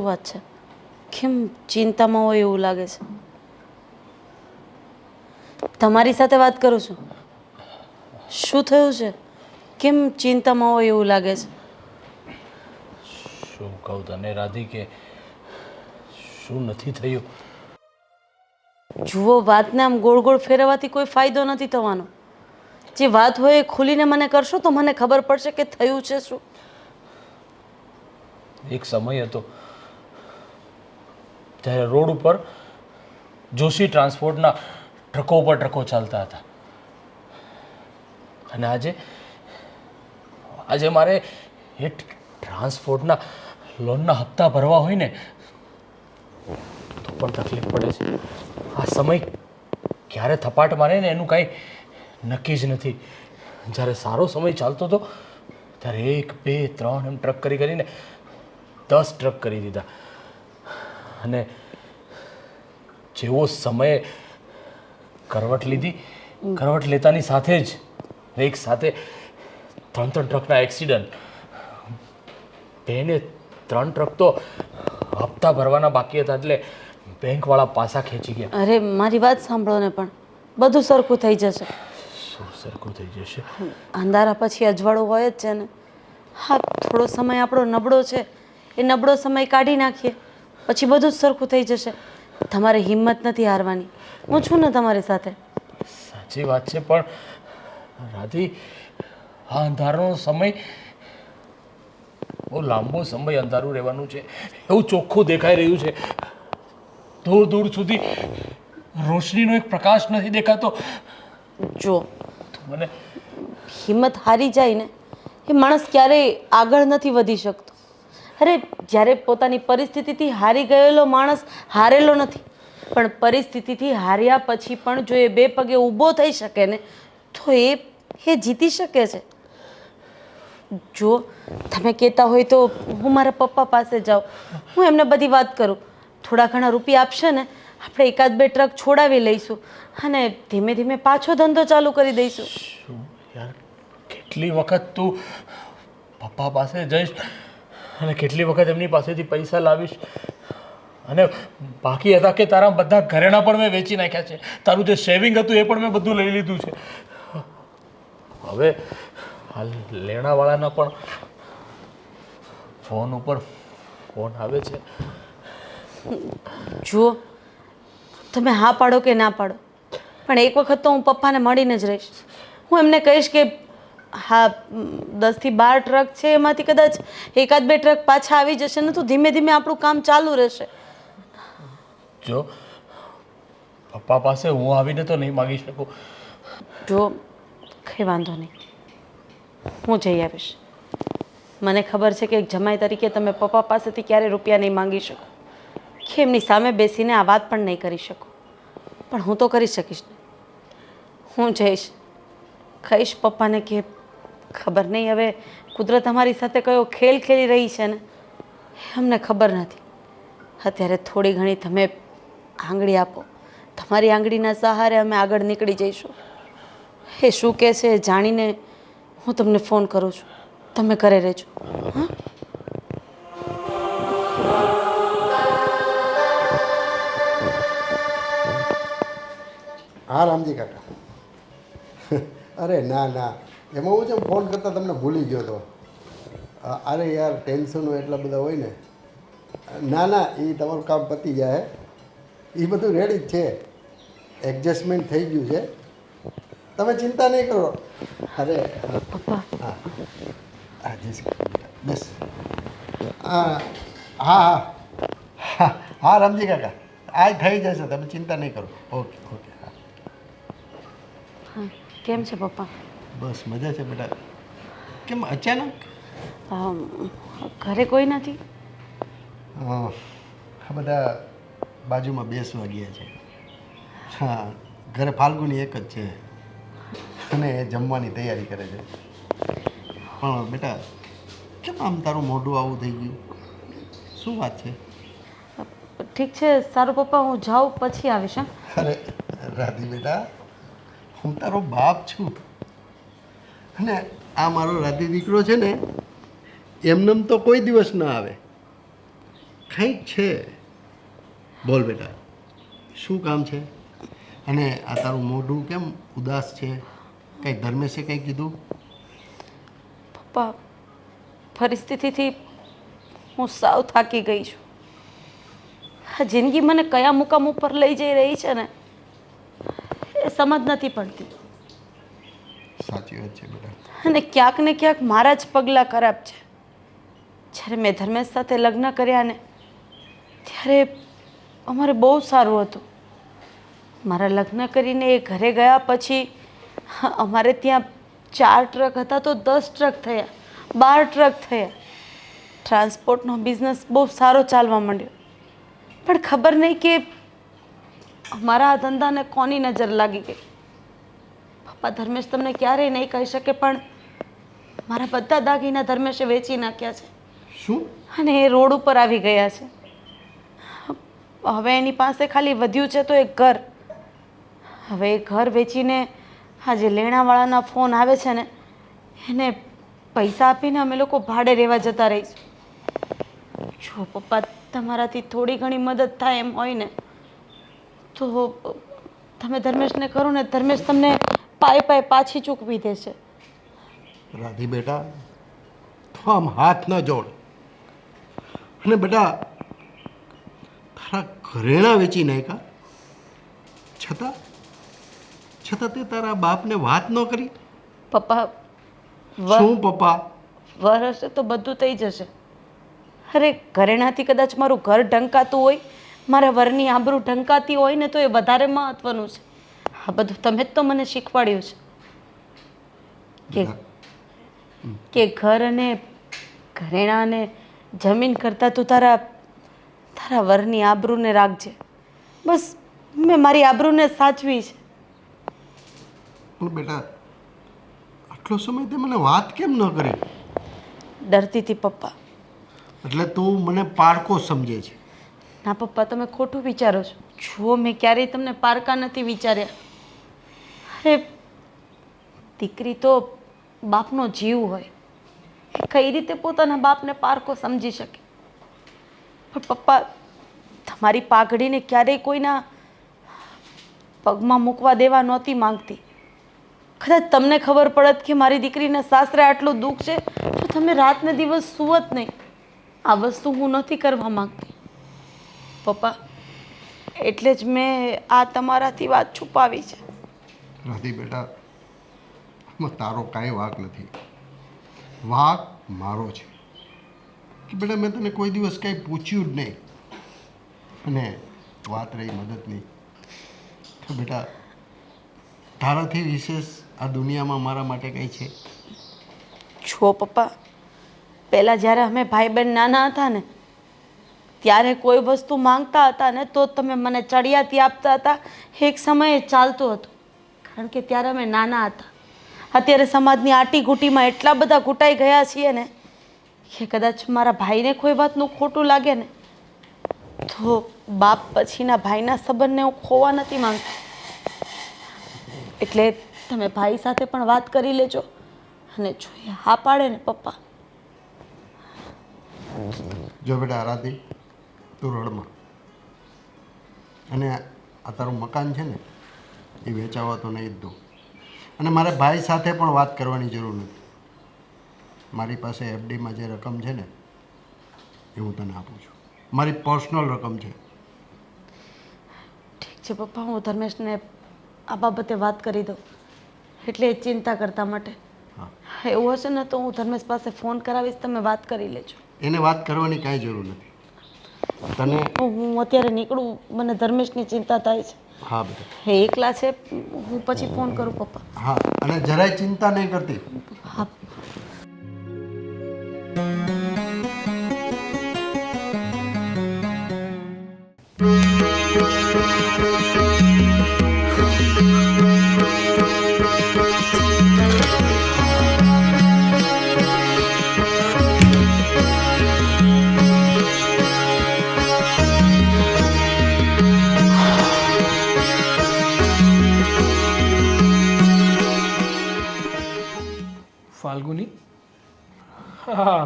વાત છે? કેમ ચિંતામાં હોય એવું લાગે છે? તમારી સાથે વાત કરું છું. શું થયું છે? કેમ ચિંતામાં હોય એવું લાગે છે? શું કહું તને રાધિકે, શું નથી થયું? જુઓ, વાતને આમ ગોળ ગોળ ફેરવવાથી કોઈ ફાયદો નથી થવાનો. જે વાત હોય એ ખુલીને મને કરશો તો મને ખબર પડશે કે થયું છે શું. એક સમય હતો જ્યારે રોડ ઉપર જોશી ટ્રાન્સપોર્ટના ટ્રકો ઉપર ટ્રકો ચાલતા હતા, અને આજે મારે એ ટ્રાન્સપોર્ટના લોનના હપ્તા ભરવા હોય ને તો પણ તકલીફ પડે છે. આ સમય ક્યારે થપાટ મારે ને એનું કાંઈ નક્કી જ નથી. જ્યારે સારો સમય ચાલતો હતો ત્યારે 1 2 3 એમ ટ્રક કરીને 10 ટ્રક કરી દીધા, અને જેવો સમયે કરવટ લીધી, કરવટ લેતાની સાથે જ એક સાથે 3 ટ્રકના એક્સિડન્ટ. 2 ને 3 ટ્રક તો હપ્તા ભરવાના બાકી હતા એટલે બેંકવાળા પાછા ખેંચી ગયા. અરે મારી વાત સાંભળો ને, પણ બધું સરખું થઈ જશે. શું સરખું થઈ જશે? અંધારા પછી અજવાળું હોય જ છે ને. હા, થોડો સમય આપણો નબળો છે, એ નબળો સમય કાઢી નાખીએ પછી બધું જ સરખું થઈ જશે. તમારે હિંમત નથી હારવાની. હું છું ને તમારી સાથે. સાચી વાત છે, પણ રાધી, આ અંધારાનો સમય બહુ લાંબો સમય અંધારું રહેવાનું છે એવું ચોખ્ખું દેખાઈ રહ્યું છે. દૂર દૂર સુધી રોશનીનો એક પ્રકાશ નથી દેખાતો. જો મને હિંમત હારી જાય ને એ માણસ ક્યારેય આગળ નથી વધી શકતો. અરે, જ્યારે પોતાની પરિસ્થિતિથી હારી ગયેલો માણસ હારેલો નથી, પણ પરિસ્થિતિથી હાર્યા પછી પણ જો એ 2 પગે ઊભો થઈ શકે ને તો એ જીતી શકે છે. જો તમે કહેતા હોય તો હું મારા પપ્પા પાસે જાઉં, હું એમને બધી વાત કરું. થોડા ઘણા રૂપિયા આપશે ને, આપણે 1 2 ટ્રક છોડાવી લઈશું અને ધીમે ધીમે પાછો ધંધો ચાલુ કરી દઈશું. શું યાર, કેટલી વખત તું પપ્પા પાસે જઈશ અને કેટલી વખત એમની પાસેથી પૈસા લાવીશ, અને બાકી હતા કે તારા બધા ઘરેણાં પણ મેં વેચી નાખ્યા છે, તારું જે સેવિંગ હતું એ પણ મેં બધું લઈ લીધું છે. હવે આ લેણાવાળાના પણ ફોન ઉપર ફોન આવે છે. જુઓ, તમે હા પાડો કે ના પાડો, પણ એક વખત તો હું પપ્પાને મળીને જ રહીશ. હું એમને કહીશ કે હા, 10 થી 12 ટ્રક છે, એમાંથી કદાચ 1 2 ટ્રક પાછા આવી જશે ને તો ધીમે ધીમે આપણું કામ ચાલુ રહેશે. જો પપ્પા પાસે હું આવીને તો નહીં માગી શકું. જો કંઈ વાંધો નહીં, હું જઈ આવીશ. મને ખબર છે કે એક જમાઈ તરીકે તમે પપ્પા પાસેથી ક્યારે રૂપિયા નહીં માંગી શકો, કે એમની સામે બેસીને આ વાત પણ નહીં કરી શકો, પણ હું તો કરી શકીશ ને. હું જઈશ, કહીશ પપ્પાને કે ખબર નહીં હવે કુદરત અમારી સાથે કયો ખેલ ખેલી રહી છે ને, અમને ખબર નથી. અત્યારે થોડી ઘણી તમે આંગળી આપો, તમારી આંગળીના સહારે અમે આગળ નીકળી જઈશું. એ શું કહે છે એ જાણીને હું તમને ફોન કરું છું, તમે ઘરે રહેજો. હા, હા રામજી કાકા. અરે ના ના, એમાં હું છે ફોન કરતાં તમને ભૂલી ગયો હતો. અરે યાર, ટેન્શનો એટલા બધા હોય ને. ના ના, એ તમારું કામ પતી જાય, એ બધું રેડી જ છે, એડજસ્ટમેન્ટ થઈ ગયું છે, તમે ચિંતા નહીં કરો. અરે પપ્પા. હા હા જી બસ. હા હા હા હા રામજી કાકા, આ થઈ જશે, તમે ચિંતા નહીં કરો. Okay okay. હા હા, કેમ છે પપ્પા? બસ મજા છે બેટા. કેમ અચાનક? ઘરે કોઈ નથી? આ બધા બાજુમાં બેસવા ગયા છે. હા, ઘરે ફાલ્ગુની એક જ છે અને એ જમવાની તૈયારી કરે છે. પણ બેટા, કેમ આમ તારું મોઢું આવું થઈ ગયું? શું વાત છે? ઠીક છે, સારું પપ્પા, હું જાઉં પછી આવીશ. હા, અરે રાધી બેટા, હું તારો બાપ છું, અને આ મારો રાધી દીકરો છે ને, એમનેમ તો કોઈ દિવસ ના આવે. કંઈક છે. બોલ બેટા, શું કામ છે? અને આ તારું મોઢું કેમ ઉદાસ છે? કંઈ ધર્મેશે કંઈ કીધું? પપ્પા, પરિસ્થિતિથી હું સાવ થાકી ગઈ છું. આ જિંદગી મને કયા મુકામ ઉપર લઈ જઈ રહી છે ને એ સમજ નથી પડતી. સાચી વાત છે બેટા. અને ક્યાંક ને ક્યાંક મારા જ પગલાં ખરાબ છે. જ્યારે મેં ધર્મેશ સાથે લગ્ન કર્યા ને ત્યારે અમારે બહુ સારું હતું. મારા લગ્ન કરીને એ ઘરે ગયા પછી અમારે ત્યાં 4 ટ્રક હતા તો 10 ટ્રક થયા, 12 ટ્રક થયા. ટ્રાન્સપોર્ટનો બિઝનેસ બહુ સારો ચાલવા માંડ્યો. પણ ખબર નહીં કે અમારા આ ધંધાને કોની નજર લાગી ગઈ. પપ્પા, ધર્મેશ તમને ક્યારેય નહીં કહી શકે પણ મારા બધા દાગીના ધર્મેશે વેચી નાખ્યા છે. શું? અને એ રોડ ઉપર આવી ગયા છે. હવે એની પાસે ખાલી વધ્યું છે તો એક ઘર. હવે એ ઘર વેચીને આ જે લેણાવાળાના ફોન આવે છે ને એને પૈસા આપીને અમે લોકો ભાડે રહેવા જતા રહીશું. જો પપ્પા, તમારાથી થોડી ઘણી મદદ થાય એમ હોય ને તો તમે ધર્મેશને કરો ને, ધર્મેશ તમને પાય પાછી ચૂકવી દેશે. રાધી બેટા, તો આમ હાથ ન જોડ. અને બેટા, તારા ઘરેણા વેચી નાખ્યા છતાં તે તારા બાપને વાત ન કરી? પપ્પા, શું પપ્પા? વર હશે તો બધું થઈ જશે. અરે, ઘરેણાથી કદાચ મારું ઘર ઢંકાતું હોય, મારા વરની આબરૂ ઢંકાતી હોય ને તો એ વધારે મહત્વનું છે. આ બધું તમે જ તો મને શીખવાડ્યું છે કે ઘર અને ઘરેણા અને જમીન કરતાં તું તારા વરની આબરૂને રાખજે. બસ મેં મારી આબરૂને સાચવી છે. પણ બેટા, આટલો સમય તે મને વાત કેમ ન કરી? ડરતી હતી પપ્પા. એટલે તું મને પારકો સમજે છે? ના પપ્પા, તમે ખોટું વિચારો છો. જો મેં ક્યારેય તમને પારકા નથી વિચાર્યા. અરે, દીકરી તો બાપનો જીવ હોય, એ કઈ રીતે પોતાના બાપને પારકો સમજી શકે? પણ પપ્પા, તમારી પાઘડીને ક્યારેય કોઈના પગમાં મૂકવા દેવા નહોતી માંગતી. કદાચ તમને ખબર પડત કે મારી દીકરીને સાસરે આટલું દુઃખ છે તો તમે રાત ને દિવસ સુવત નહીં. આ વસ્તુ હું નથી કરવા માંગતી પપ્પા, એટલે જ મેં આ તમારાથી વાત છુપાવી છે. રાધી બેટા, આમાં તારો કાંઈ વાંક નથી. વાંક મારો છે કે બેટા મેં તને કોઈ દિવસ કાંઈ પૂછ્યું જ નહીં. અને વાત રહી મદદની, તો બેટા તારાથી વિશેષ આ દુનિયામાં મારા માટે કંઈ છે? જો પપ્પા, પહેલાં જ્યારે અમે ભાઈ બહેન નાના હતા ને ત્યારે કોઈ વસ્તુ માંગતા હતા ને તો તમે મને ચડિયાતી આપતા હતા. એક સમયે ચાલતું હતું, કારણ કે ત્યારે અમે નાના હતા. અત્યારે સમાજની આટી ઘૂંટીમાં એટલા બધા ઘૂંટાઈ ગયા છીએ ને કે કદાચ મારા ભાઈને કોઈ વાતનું ખોટું લાગે ને તો બાપ પછીના ભાઈના સંબંધને હું ખોવા નથી માંગતી. એટલે તમે ભાઈ સાથે પણ વાત કરી લેજો અને જો એ હા પાડે ને પપ્પા. જો બેટા આરાધી, તું રડમાં. અને આ તારું મકાન છે ને એ વેચાવા તો નહીં જ દઉં. અને મારે ભાઈ સાથે પણ વાત કરવાની જરૂર નથી. મારી પાસે એફડીમાં જે રકમ છે ને એ હું તને આપું છું. મારી પર્સનલ રકમ છે. ઠીક છે પપ્પા, હું ધર્મેશને આ બાબતે વાત કરી દઉં. એટલે ચિંતા કરતા માટે હા, એવું હશે ને તો હું ધર્મેશ પાસે ફોન કરાવીશ, તમે વાત કરી લેજો. એને વાત કરવાની કાંઈ જરૂર નથી. તને હું અત્યારે નીકળું, મને ધર્મેશની ચિંતા થાય છે. હા બેટા. એ એકલા છે, હું પછી ફોન કરું પપ્પા. હા, અને જરાય ચિંતા નહીં કરતી. હા. ફાલ્ગુની, હા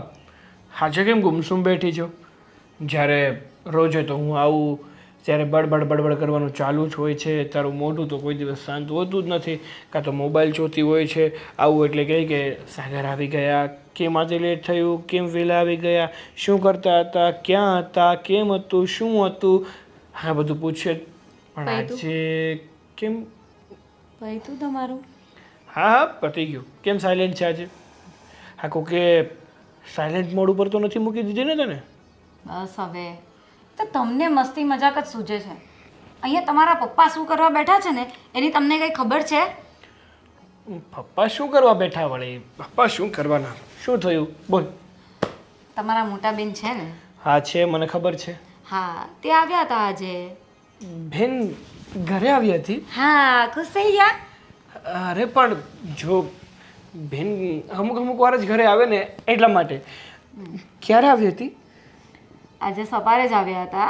આજે કેમ ગુમસુમ બેઠી છો? જ્યારે રોજે તો હું આવું ત્યારે બડબડ બડબડ કરવાનું ચાલુ જ હોય છે. તારું મોઢું તો કોઈ દિવસ શાંત હોતું જ નથી. કાં તો મોબાઈલ જોતી હોય છે. આવું એટલે કહે કે સાગર આવી ગયા, કેમ આજે લેટ થયું, કેમ વહેલા આવી ગયા, શું કરતા હતા, ક્યાં હતા, કેમ હતું, શું હતું, હા બધું પૂછે. પણ આજે કેમ? ભાઈ તું તમારું હા હા પતી ગયું. કેમ સાયલેન્ટ છે આજે? હા કોકે સાયલેન્ટ મોડ ઉપર તો નથી મૂકી દીધી ને તને? બસ હવે તો તમને મસ્તી મજાક જ સૂझે છે. અહીંયા તમારા પપ્પા શું કરવા બેઠા છે ને એની તમને કંઈ ખબર છે? પપ્પા શું કરવા બેઠા વળી? પપ્પા શું કરવાના? શું થયું બોલ. તમારા મોટા બેન છે ને? હા છે, મને ખબર છે. હા તે આવ્યા હતા આજે. બેન ઘરે આવી હતી? હા ખુશ થઈ ગયા? અરે પણ જો બેન અમુક અમુક વાર જ ઘરે આવે ને એટલા માટે. ક્યારે આવી હતી? આજે સવારે જ આવ્યા હતા.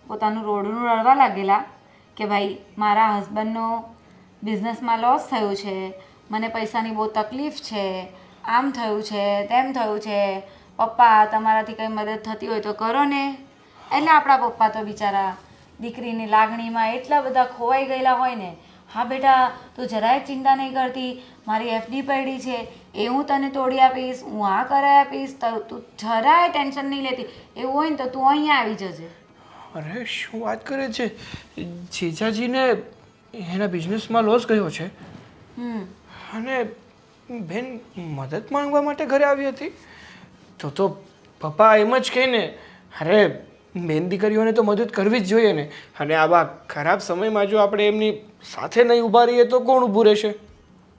પોતાનું રોડનું રડવા લાગેલા કે ભાઈ મારા હસબન્ડનો બિઝનેસમાં લોસ થયું છે, મને પૈસાની બહુ તકલીફ છે, આમ થયું છે, તેમ થયું છે, પપ્પા તમારાથી કંઈ મદદ થતી હોય તો કરો ને. એટલે આપણા પપ્પા તો બિચારા દીકરીની લાગણીમાં એટલા બધા ખોવાઈ ગયેલા હોય ને. હા બેટા તું જરાય ચિંતા નહીં કરતી, મારી એફડી પડી છે એ હું તને તોડી આપીશ, હું આ કરાવી આપીશ, તું જરાય ટેન્શન નહીં લેતી. એવું હોય ને તો તું અહીંયા આવી જજે. અરે શું વાત કરે છે? જીજાજીને એના બિઝનેસમાં લોસ ગયો છે અને બેન મદદ માંગવા માટે ઘરે આવી હતી? તો પપ્પા એમ જ કહે ને, અરે બેન દીકરીઓને તો મદદ કરવી જ જોઈએ ને. અને આવા ખરાબ સમયમાં જો આપણે એમની સાથે નહીં ઊભા રહીએ તો કોણ ઊભું રહેશે?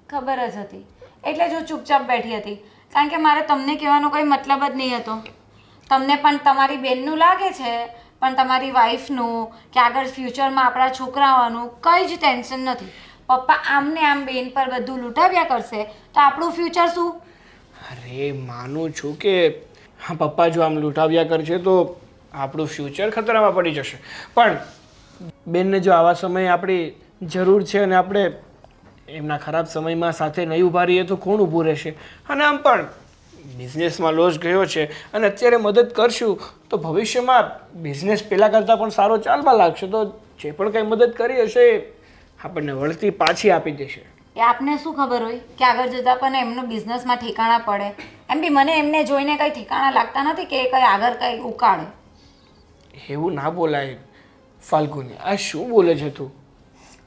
ખબર જ હતી એટલે જ હું ચૂપચાપ બેઠી હતી. કારણ કે મારે તમને કહેવાનો કંઈ મતલબ જ નહીં હતો. તમને પણ તમારી બેનનું લાગે છે પણ તમારી વાઈફનું કે આગળ ફ્યુચરમાં આપણા છોકરાઓનું કંઈ જ ટેન્શન નથી. પપ્પા આમને આમ બેન પર બધું લૂંટાવ્યા કરશે તો આપણું ફ્યુચર શું? અરે માનું છું કે હા પપ્પા જો આમ લૂંટાવ્યા કરશે તો આપણું ફ્યુચર ખતરામાં પડી જશે. પણ બેનને જો આવા સમયે આપણી જરૂર છે અને આપણે એમના ખરાબ સમયમાં સાથે નહીં ઊભા રહીએ તો કોણ ઊભું રહેશે? અને આમ પણ બિઝનેસમાં લોસ ગયો છે અને અત્યારે મદદ કરશું તો ભવિષ્યમાં બિઝનેસ પહેલાં કરતાં પણ સારો ચાલવા લાગશે. તો જે પણ કંઈ મદદ કરી હશે એ આપણને વળતી પાછી આપી દેશે. એ આપને શું ખબર હોય કે આગળ જતાં પણ એમનું બિઝનેસમાં ઠેકાણા પડે? એમ બી મને એમને જોઈને કંઈ ઠેકાણા લાગતા નથી કે એ કંઈ આગળ કંઈ ઉકાળે. એવું ના બોલાય ફાલ્ગુની. આ શું બોલે છે તું?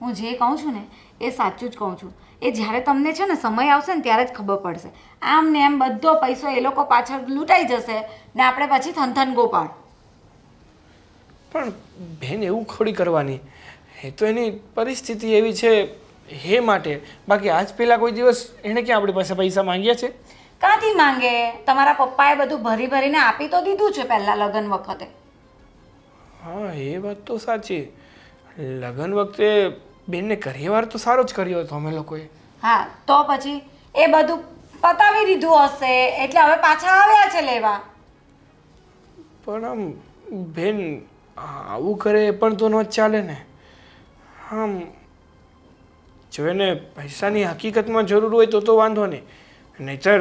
હું જે કહું છું ને એ સાચું જ કહું છું. એ જ્યારે તમને છે ને સમય આવશે ને ત્યારે જ ખબર પડશે. આમ ને એમ બધો પૈસો એ લોકો પાછળ લૂંટાઈ જશે ને આપણે પછી થનથન ગોપાળ. પણ બેન એવું થોડી કરવાની. એ તો એની પરિસ્થિતિ એવી છે એ માટે. બાકી આજ પહેલાં કોઈ દિવસ એણે ક્યાં આપણી પાસે પૈસા માંગ્યા છે? કાંથી માંગે? તમારા પપ્પાએ બધું ભરી ભરીને આપી તો દીધું છે પહેલાં લગ્ન વખતે. હા એ વાત તો સાચી. લગ્ન વખતે બેનને ઘરેવાર તો સારો જ કર્યો હતો અમે લોકોએ. હા તો પછી એ બધું પતાવી દીધું હશે એટલે હવે પાછા આવ્યા છે લેવા. પણ આમ બેન આવું કરે એ પણ તો ન જ ચાલે ને. આમ જો એને પૈસાની હકીકતમાં જરૂર હોય તો વાંધો નહીં, નહીંતર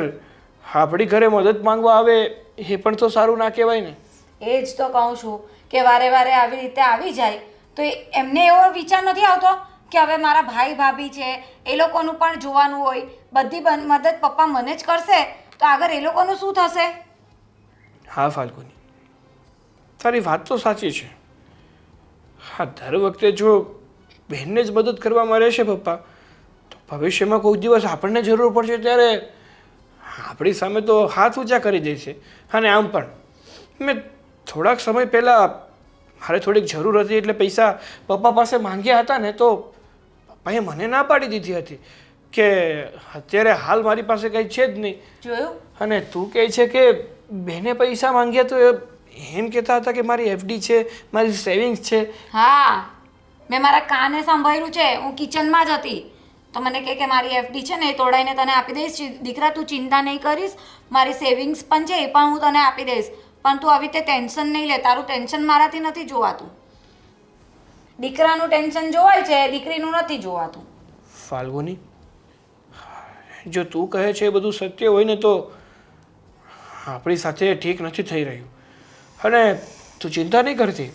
આપણી ઘરે મદદ માંગવા આવે એ પણ તો સારું ના કહેવાય ને. એ જ તો કહું છું કે વારે વારે આવી રીતે આવી જાય તો એમને એવો વિચાર નથી આવતો કે હવે મારા ભાઈ ભાભી છે એ લોકોનું પણ જોવાનું હોય. બધી મદદ પપ્પા મને જ કરશે તો આગળ એ લોકોનું શું થશે? હા ફાલ્ગુની તારી વાત તો સાચી છે. હા દર વખતે જો બહેનને જ મદદ કરવામાં રહેશે પપ્પા તો ભવિષ્યમાં કોઈ દિવસ આપણને જરૂર પડશે ત્યારે આપણી સામે તો હાથ ઊંચા કરી દેશે. અને આમ પણ મેં થોડાક સમય પહેલાં મારે થોડીક જરૂર હતી એટલે પૈસા પપ્પા પાસે માંગ્યા હતા ને તો પપ્પાએ મને ના પાડી દીધી હતી કે અત્યારે હાલ મારી પાસે કંઈ છે જ નહીં. જોયું? અને તું કહે છે કે બેને પૈસા માંગ્યા તો એમ કહેતા હતા કે મારી એફડી છે, મારી સેવિંગ્સ છે. હા મેં મારા કાને સાંભળ્યું છે. હું કિચનમાં જ હતી તો મને કહે કે મારી એફડી છે ને એ તોડાઈને તને આપી દઈશ. દીકરા તું ચિંતા નહીં કરીશ, મારી સેવિંગ્સ પણ છે એ પણ હું તને આપી દઈશ. પણ તું આવી રીતે ટેન્શન નહીં લે. તારું ટેન્શન મારાથી નથી જોવાતું. દીકરાનું ટેન્શન જોવાય છે, દીકરીનું નથી જોવાતું. ફાલ્ગુની જો તું કહે છે એ બધું સત્ય હોય ને તો આપણી સાથે ઠીક નથી થઈ રહ્યું. અને તું ચિંતા નહીં કરતી.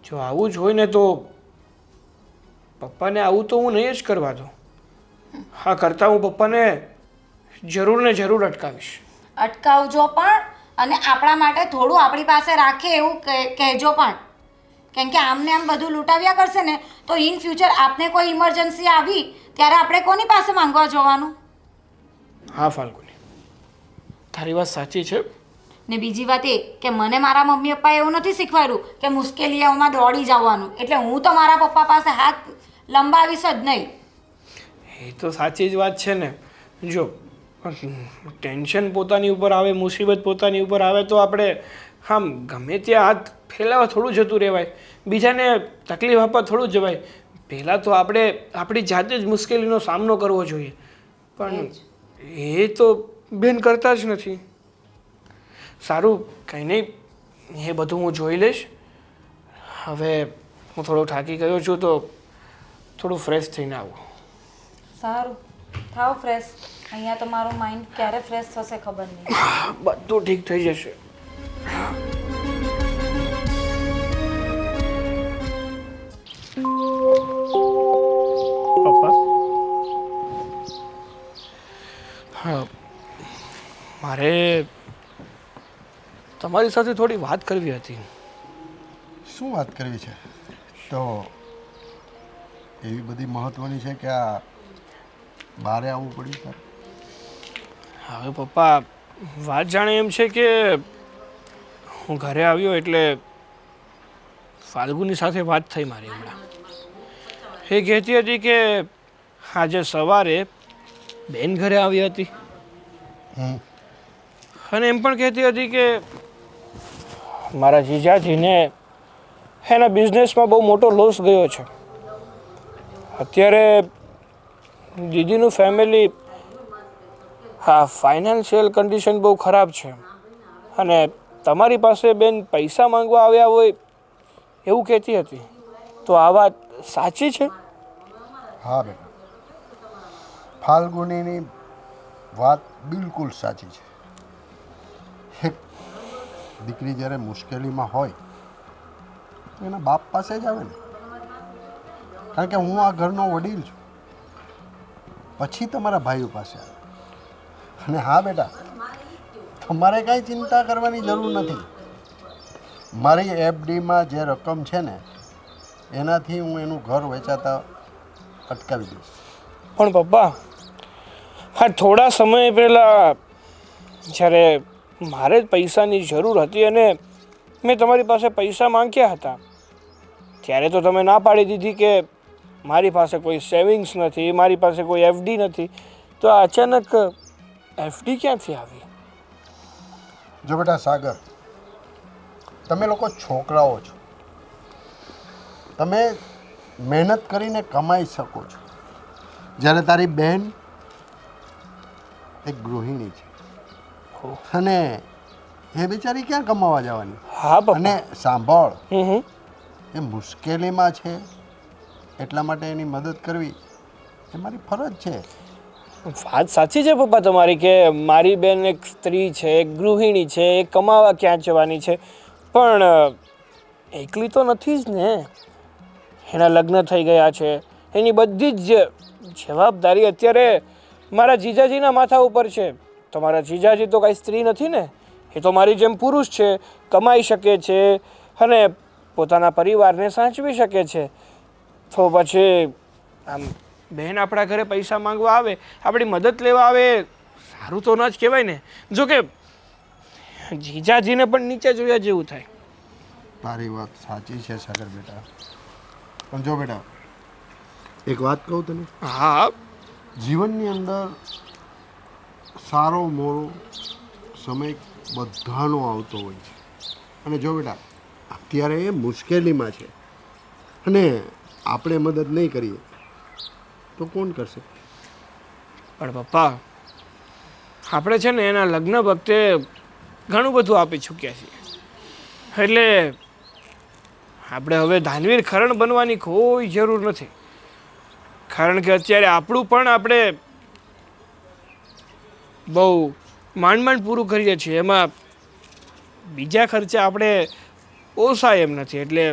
જો આવું જ હોય ને તો પપ્પાને આવું તો હું નહીં જ કરવા દઉં. હા, કરતાં હું પપ્પાને જરૂર ને જરૂર અટકાવીશ. અટકાવજો પણ, અને આપણા માટે થોડું આપણી પાસે રાખે એવું કહેજો પણ. કેમ કે આમને આમ બધું લૂંટાવ્યા કરશે ને તો ઇન ફ્યુચર આપને કોઈ ઇમરજન્સી આવી ત્યારે આપણે કોની પાસે માંગવા જવાનું? હા ફાલ્ગુની, તારી વાત સાચી છે. ને બીજી વાત એ કે મને મારા મમ્મી પપ્પાએ એવું નથી શીખવાડ્યું કે મુશ્કેલીઓમાં દોડી જવાનું, એટલે હું તો મારા પપ્પા પાસે હાથ લંબાવીશ જ નહીં. એ તો સાચી જ વાત છે ને. જો ટેન્શન પોતાની ઉપર આવે, મુસીબત પોતાની ઉપર આવે તો આપણે આમ ગમે ત્યાં હાથ ફેલાવા થોડું જતું રહેવાય, બીજાને તકલીફ આપવા થોડું જવાય. પહેલાં તો આપણે આપણી જાતે જ મુશ્કેલીનો સામનો કરવો જોઈએ, પણ એ તો બેન કરતા જ નથી. સારું, કંઈ નહીં, એ બધું હું જોઈ લઈશ. હવે હું થોડો થાકી ગયો છું તો થોડું ફ્રેશ થઈને આવું. સારું, થાવ ફ્રેશ. અહીંયા તો મારું માઇન્ડ ક્યારે ફ્રેશ થશે ખબર નહીં. બધું ઠીક થઈ જશે. પપ્પા, હા, મારે તમારી સાથે થોડી વાત કરવી હતી. શું વાત કરવી છે? તો એવી બધી મહત્ત્વની છે કે આ બહારે આવવું પડ્યું તારે? હવે પપ્પા, વાત જાણે એમ છે કે હું ઘરે આવ્યો એટલે ફાલ્ગુની સાથે વાત થઈ મારી હમણાં. એ કહેતી હતી કે આજે સવારે બેન ઘરે આવી હતી, અને એમ પણ કહેતી હતી કે મારા જીજાજીને એના બિઝનેસમાં બહુ મોટો લોસ ગયો છે. અત્યારે દીદીનું ફેમિલી, હા, ફાઇનાન્શિયલ કન્ડિશન બહુ ખરાબ છે, અને તમારી પાસે બેન પૈસા માંગવા આવ્યા હોય એવું કહેતી હતી. તો આ વાત સાચી છે? હા બેટા, ફાલ્ગુનીની વાત બિલકુલ સાચી છે. એક દીકરી જ્યારે મુશ્કેલીમાં હોય તો એના બાપ પાસે જ આવે ને. કારણ કે હું આ ઘરનો વડીલ છું, પછી તમારા ભાઈઓ પાસે આવે. અને હા બેટા, તમારે કાંઈ ચિંતા કરવાની જરૂર નથી. મારી એફડીમાં જે રકમ છે ને એનાથી હું એનું ઘર વેચાતા અટકાવી દઈશ. પણ પપ્પા, હા, થોડા સમય પહેલાં જ્યારે મારે જ પૈસાની જરૂર હતી અને મેં તમારી પાસે પૈસા માંગ્યા હતા ત્યારે તો તમે ના પાડી દીધી કે મારી પાસે કોઈ સેવિંગ્સ નથી, મારી પાસે કોઈ એફડી નથી. તો આ અચાનક એફડી ક્યાંથી આવી? જો બેટા સાગર, તમે લોકો છોકરાઓ છો, તમે મહેનત કરીને કમાઈ શકો છો. જ્યારે તારી બહેન એક ગૃહિણી છે અને એ બિચારી ક્યાં કમાવા જવાની? હા પપ્પા. અને સાંભળ, હમ એ મુશ્કેલીમાં છે એટલા માટે એની મદદ કરવી એ મારી ફરજ છે. વાત સાચી છે પપ્પા તમારી કે મારી બેન એક સ્ત્રી છે, એક ગૃહિણી છે, એ કમાવા ક્યાં જવાની છે, પણ એકલી તો નથી જ ને. એના લગ્ન થઈ ગયા છે, એની બધી જ જવાબદારી અત્યારે મારા જીજાજીના માથા ઉપર છે. તો મારા જીજાજી તો કાંઈ સ્ત્રી નથી ને, એ તો મારી જેમ પુરુષ છે, કમાઈ શકે છે અને પોતાના પરિવારને સાચવી શકે છે. તો પછી આમ બહેન આપણા ઘરે પૈસા માંગવા આવે, આપણી મદદ લેવા આવે, સારું તો ન જ કહેવાય ને. જો કે જીજાજીને પણ નીચે જોયા જેવું થાય. તારી વાત સાચી છે સાગર બેટા, પણ જો બેટા એક વાત કહું તને. હા. જીવનની અંદર સારો મોડો સમય બધાનો આવતો હોય છે. અને જો બેટા અત્યારે એ મુશ્કેલીમાં છે અને આપણે મદદ નહીં કરીએ તો કોણ કરશે? પણ પપ્પા, આપણે છે ને એના લગ્ન વખતે ઘણું બધું આપી ચૂક્યા છીએ, એટલે આપણે હવે દાનવીર ખરણ બનવાની કોઈ જરૂર નથી. કારણ કે અત્યારે આપણું પણ આપણે બહુ માંડ માંડ પૂરું કરીએ છીએ, એમાં બીજા ખર્ચા આપણે પોસાય એમ નથી. એટલે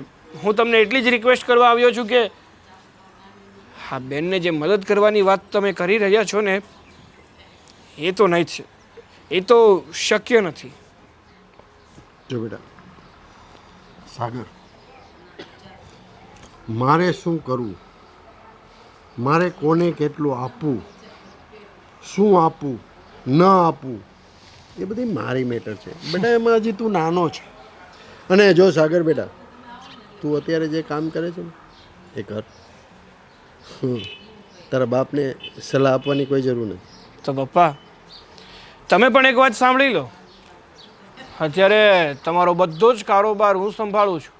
હું તમને એટલી જ રિક્વેસ્ટ કરવા આવ્યો છું કે હા બેનને જે મદદ કરવાની વાત તમે કરી રહ્યા છો ને એ તો નહીં જ, એ તો શક્ય નથી. જો બેટા સાગર, મારે શું કરવું, મારે કોને કેટલું આપવું, શું આપવું ન આપવું, એ બધી મારી મેટર છે બેટા. એમાં હજી તું નાનો છે. અને જો સાગર બેટા, તું અત્યારે જે કામ કરે છે ને એ કર. તારા બાપને સલાહ આપવાની કોઈ જરૂર નથી. તો પપ્પા તમે પણ એક વાત સાંભળી લો. અત્યારે તમારો બધો જ કારોબાર હું સંભાળું છું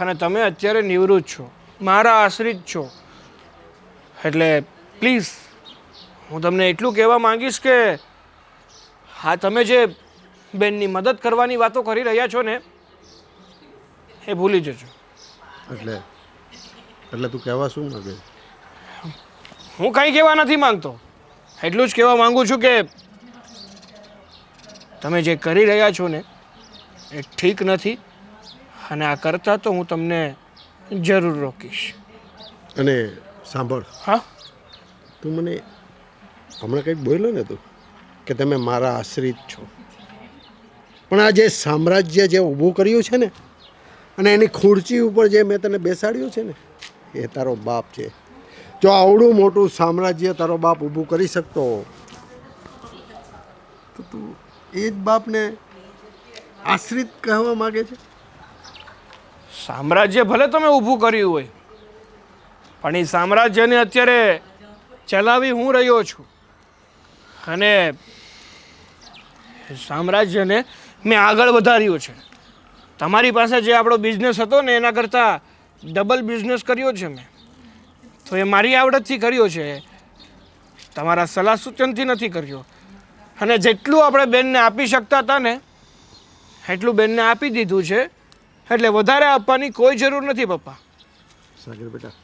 અને તમે અત્યારે નિવૃત્ત છો, મારા આશ્રિત છો. એટલે પ્લીઝ હું તમને એટલું કહેવા માંગીશ કે હા તમે જે બેનની મદદ કરવાની વાતો કરી રહ્યા છો ને એ ભૂલી જજો. એટલે તું કહેવા શું માંગે? હું કંઈ કહેવા નથી માંગતો, એટલું જ કહેવા માંગુ છું કે તમે જે કરી રહ્યા છો ને એ ઠીક નથી અને આ કરતા તો હું તમને જરૂર રોકીશ. અને સાંભળ, હા તું મને હમણાં કંઈક બોલ્યો ને તું કે તમે મારા આશ્રિત છો, પણ આ જે સામ્રાજ્ય જે ઊભું કર્યું છે ને અને એની ખુરચી ઉપર જે મેં તને બેસાડ્યું છે ને એ તારો બાપ છે. જો આવડું મોટું સામ્રાજ્ય તારો બાપ ઊભું કરી શકતો તો તું એ જ બાપને આશ્રિત કહેવા માગે છે? સામ્રાજ્ય ભલે તમે ઊભું કર્યું હોય પણ એ સામ્રાજ્યને અત્યારે ચલાવી હું રહ્યો છું અને સામ્રાજ્યને મેં આગળ વધાર્યું છે. તમારી પાસે જે આપણો બિઝનેસ હતો ને એના કરતાં ડબલ બિઝનેસ કર્યો છે મેં. તો એ મારી આવડતથી કર્યો છે, તમારા સલાહ સૂચનથી નથી કર્યો. અને જેટલું આપણે બેનને આપી શકતા હતા ને એટલું બેનને આપી દીધું છે, એટલે વધારે આપવાની કોઈ જરૂર નથી પપ્પા. સાગર બેટા,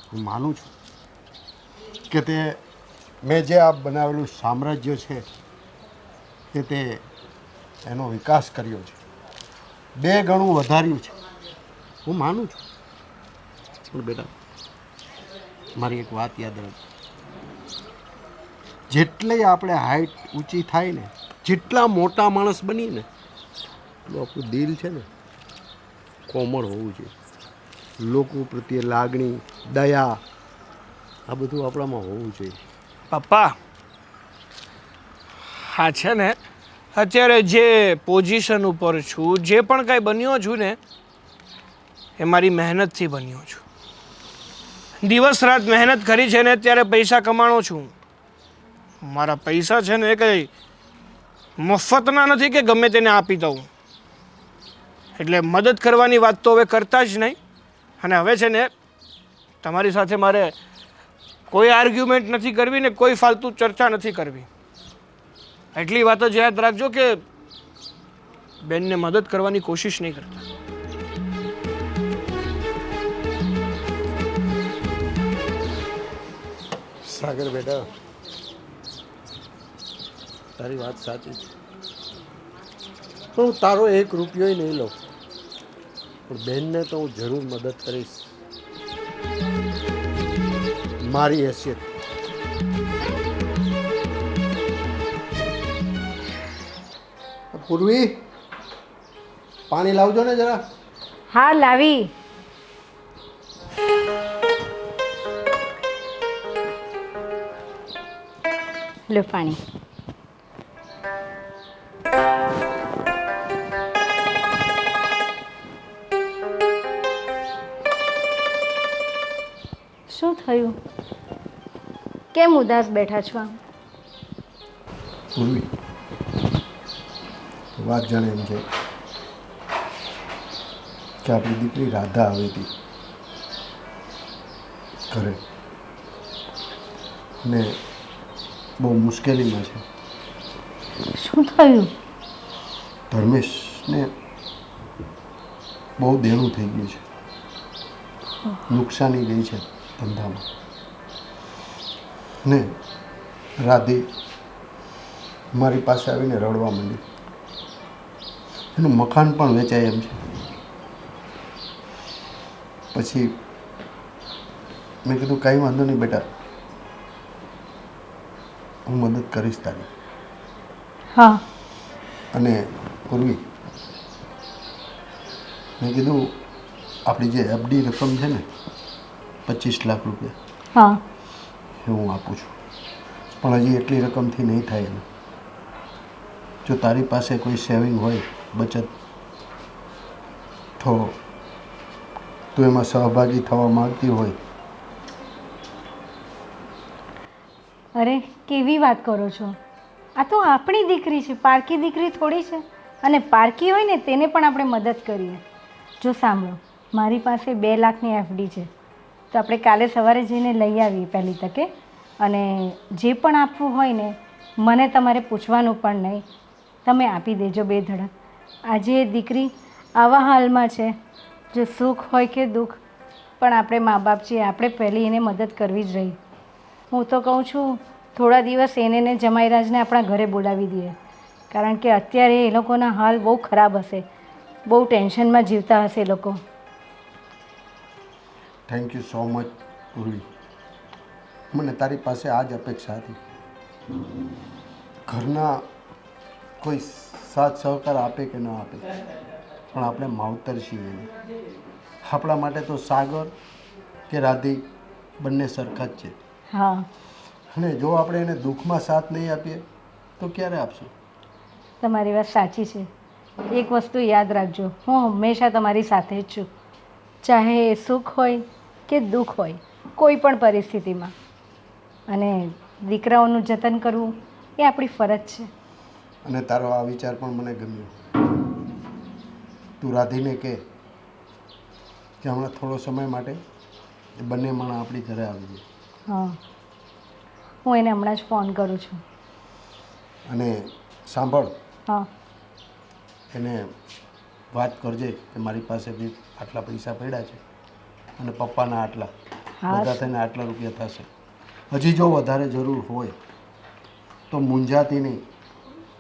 હું માનું છું કે તે મેં જે આ બનાવેલું સામ્રાજ્ય છે કે તે એનો વિકાસ કર્યો છે, 2 ગણું વધાર્યું છે, હું માનું છું. પણ બેટા મારી એક વાત યાદ રાખ, જેટલી આપણે હાઈટ ઊંચી થાય ને, જેટલા મોટા માણસ બનીએ ને એટલું આપણું દિલ છે ને કોમળ હોવું જોઈએ. લોકો પ્રત્યે લાગણી, દયા, આ બધું આપણામાં હોવું જોઈએ. પપ્પા હા છે ને, અત્યારે જે પોઝિશન ઉપર છું, જે પણ કાંઈ બન્યો છું ને એ મારી મહેનતથી બન્યો છું. દિવસ રાત મહેનત કરી છે ને અત્યારે પૈસા કમાણો છું. મારા પૈસા છે ને એ કંઈ મફતના નથી કે ગમે તેને આપી દઉં. એટલે મદદ કરવાની વાત તો હવે કરતા જ નહીં. અને હવે છે ને તમારી સાથે મારે કોઈ આર્ગ્યુમેન્ટ નથી કરવી ને કોઈ ફાલતુ ચર્ચા નથી કરવી. એટલી વાત જ યાદ રાખજો કે બેનને મદદ કરવાની કોશિશ નહીં કરતા. સાગર બેટા, તારી વાત સાચી છે, પણ હું તારો 1 રૂપિયો નહીં લઉં, પણ બેનને તો હું જરૂર મદદ કરીશ મારી હેસિયત. પૂર્વી, પાણી લાવજો ને જરા. હા લાવી. લો પાણી. શું થયું? કેમ ઉદાસ બેઠા છો? પૂર્વી, વાત જાણે એમ છે કે આપણી દીકરી રાધા આવી હતી ઘરે ને બહુ મુશ્કેલીમાં છે. શું થયું? ધર્મેશને બહુ દેણું થઈ ગયું છે, નુકસાની ગઈ છે ધંધામાં. ને રાધી મારી પાસે આવીને રડવા માંડી એનું મકાન પણ વેચાય એમ છે. પછી મેં કીધું કાંઈ વાંધો નહીં બેટા, હું મદદ કરીશ તારી. હા. અને પૂર્વી, મેં કીધું આપણી જે એફડી રકમ છે ને 25 લાખ રૂપિયા, હા. એ હું આપું છું. પણ હજી એટલી રકમથી નહીં થાય એને. જો તારી પાસે કોઈ સેવિંગ હોય, બચત, તો તું એમાં સહભાગી થવા માંગતી હોય. અરે કેવી વાત કરો છો? આ તો આપણી દીકરી છે, પારકી દીકરી થોડી છે. અને પારકી હોય ને તેને પણ આપણે મદદ કરીએ. જો સાંભળો, મારી પાસે 2 લાખની એફડી છે, તો આપણે કાલે સવારે જઈને લઈ આવીએ પહેલી તકે. અને જે પણ આપવું હોય ને, મને તમારે પૂછવાનું પણ નહીં, તમે આપી દેજો બેધડક. આજે એ દીકરી આવા હાલમાં છે, જો સુખ હોય કે દુઃખ, પણ આપણે મા બાપ છીએ, આપણે પહેલી એને મદદ કરવી જ રહી. હું તો કહું છું થોડા દિવસ એને ને જમાઈરાજને આપણા ઘરે બોલાવી દઈએ, કારણ કે અત્યારે એ લોકોના હાલ બહુ ખરાબ હશે, બહુ ટેન્શનમાં જીવતા હશે એ લોકો. થેન્ક યુ સો મચ પૂર્વી. મને તારી પાસે આ જ અપેક્ષા હતી. ઘરના કોઈ સાથ સહકાર આપે કે ન આપે, પણ આપણે માવતર છીએ એને. આપણા માટે તો સાગર કે રાધી બંને સરખા જ છે. હા, અને જો આપણે એને દુઃખમાં સાથ નહીં આપીએ તો ક્યારે આપશું? તમારી વાત સાચી છે. એક વસ્તુ યાદ રાખજો, હું હંમેશા તમારી સાથે જ છું, ચાહે એ સુખ હોય કે દુઃખ હોય, કોઈ પણ પરિસ્થિતિમાં. અને દીકરાઓનું જતન કરવું એ આપણી ફરજ છે. અને તારો આ વિચાર પણ મને ગમ્યો. તું રાધીને કહે કે હમણાં થોડો સમય માટે એ બંને માણસ આપણી ઘરે આવી જાય. હા, હું એને હમણાં જ ફોન કરું છું. અને સાંભળ, હા. એને વાત કરજે કે મારી પાસે બી આટલા પૈસા પડ્યા છે અને પપ્પાના આટલા, હા. બધા થઈને આટલા રૂપિયા થશે. હજી જો વધારે જરૂર હોય તો મૂંઝાતી નહીં,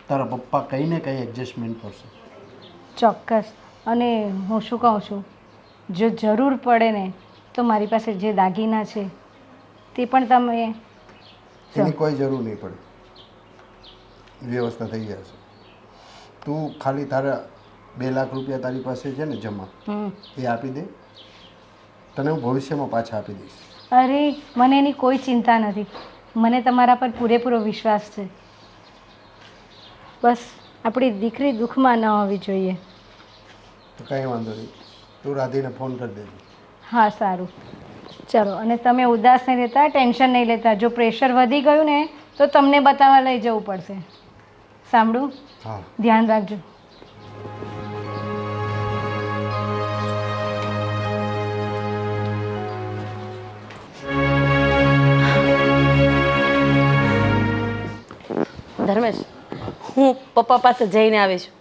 તારા પપ્પા કંઈ ને કંઈ એડજસ્ટમેન્ટ કરશે. ચોક્કસ. અને હું શું કહું છું, જો જરૂર પડે ને તો મારી પાસે જે દાગીના છે તે પણ તમે એની કોઈ જરૂર નહીં પડે, વ્યવસ્થા થઈ જશે. તું ખાલી તારા 2 લાખ રૂપિયા તારી પાસે છે ને જમા, એ આપી દે, તને હું ભવિષ્યમાં પાછા આપી દઈશ. અરે મને એની કોઈ ચિંતા નથી, મને તમારા પર પૂરેપૂરો વિશ્વાસ છે. બસ આપણી દીકરી દુઃખમાં ન હોવી જોઈએ. તો કંઈ વાંધો નહીં, તું રાધીને ફોન કરી દેજે. હા, સારું. ચલો, અને તમે ઉદાસ નહીં રહેતા, ટેન્શન નહીં લેતા. જો પ્રેશર વધી ગયું ને તો તમને બતાવવા લઈ જવું પડશે. સાંભળું? હા. ધ્યાન રાખજો. ધર્મેશ, હું પપ્પા પાસે જઈને આવી છું.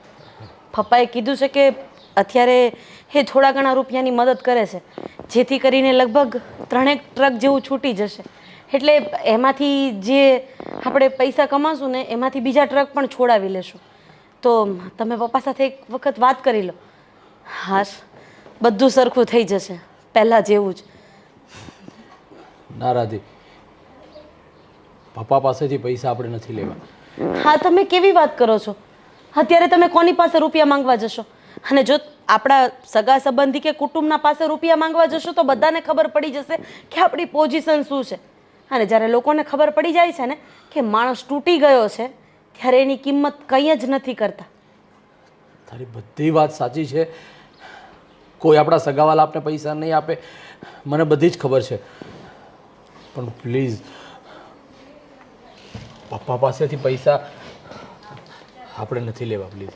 પપ્પાએ કીધું છે કે અત્યારે એ થોડા ઘણા રૂપિયાની મદદ કરે છે, જેથી કરીને લગભગ 3 ટ્રક જેવું છૂટી જશે. એટલે એમાંથી જે આપણે પૈસા કમાશું ને એમાંથી બીજા ટ્રક પણ છોડાવી લેશું. તો તમે પપ્પા સાથે એક વખત વાત કરી લો. હાશ, બધું સરખું થઈ જશે પહેલાં જેવું જ. ના રાધી, પપ્પા પાસેથી પૈસા આપણે નથી લેવા. હા, તમે કેવી વાત કરો છો? અત્યારે તમે કોની પાસે રૂપિયા માંગવા જશો? અને જો આપણા સગા સંબંધી કે કુટુંબના પાસે રૂપિયા માંગવા જશો તો બધાને ખબર પડી જશે કે આપણી પોઝિશન શું છે. અને જ્યારે લોકોને ખબર પડી જાય છે ને કે માણસ તૂટી ગયો છે, ત્યારે એની કિંમત કંઈ જ નથી કરતા. તારી બધી વાત સાચી છે. કોઈ આપણા સગાવાલા આપણે પૈસા નહીં આપે, મને બધી જ ખબર છે. પણ પ્લીઝ પપ્પા પાસેથી પૈસા આપણે નથી લેવા, પ્લીઝ.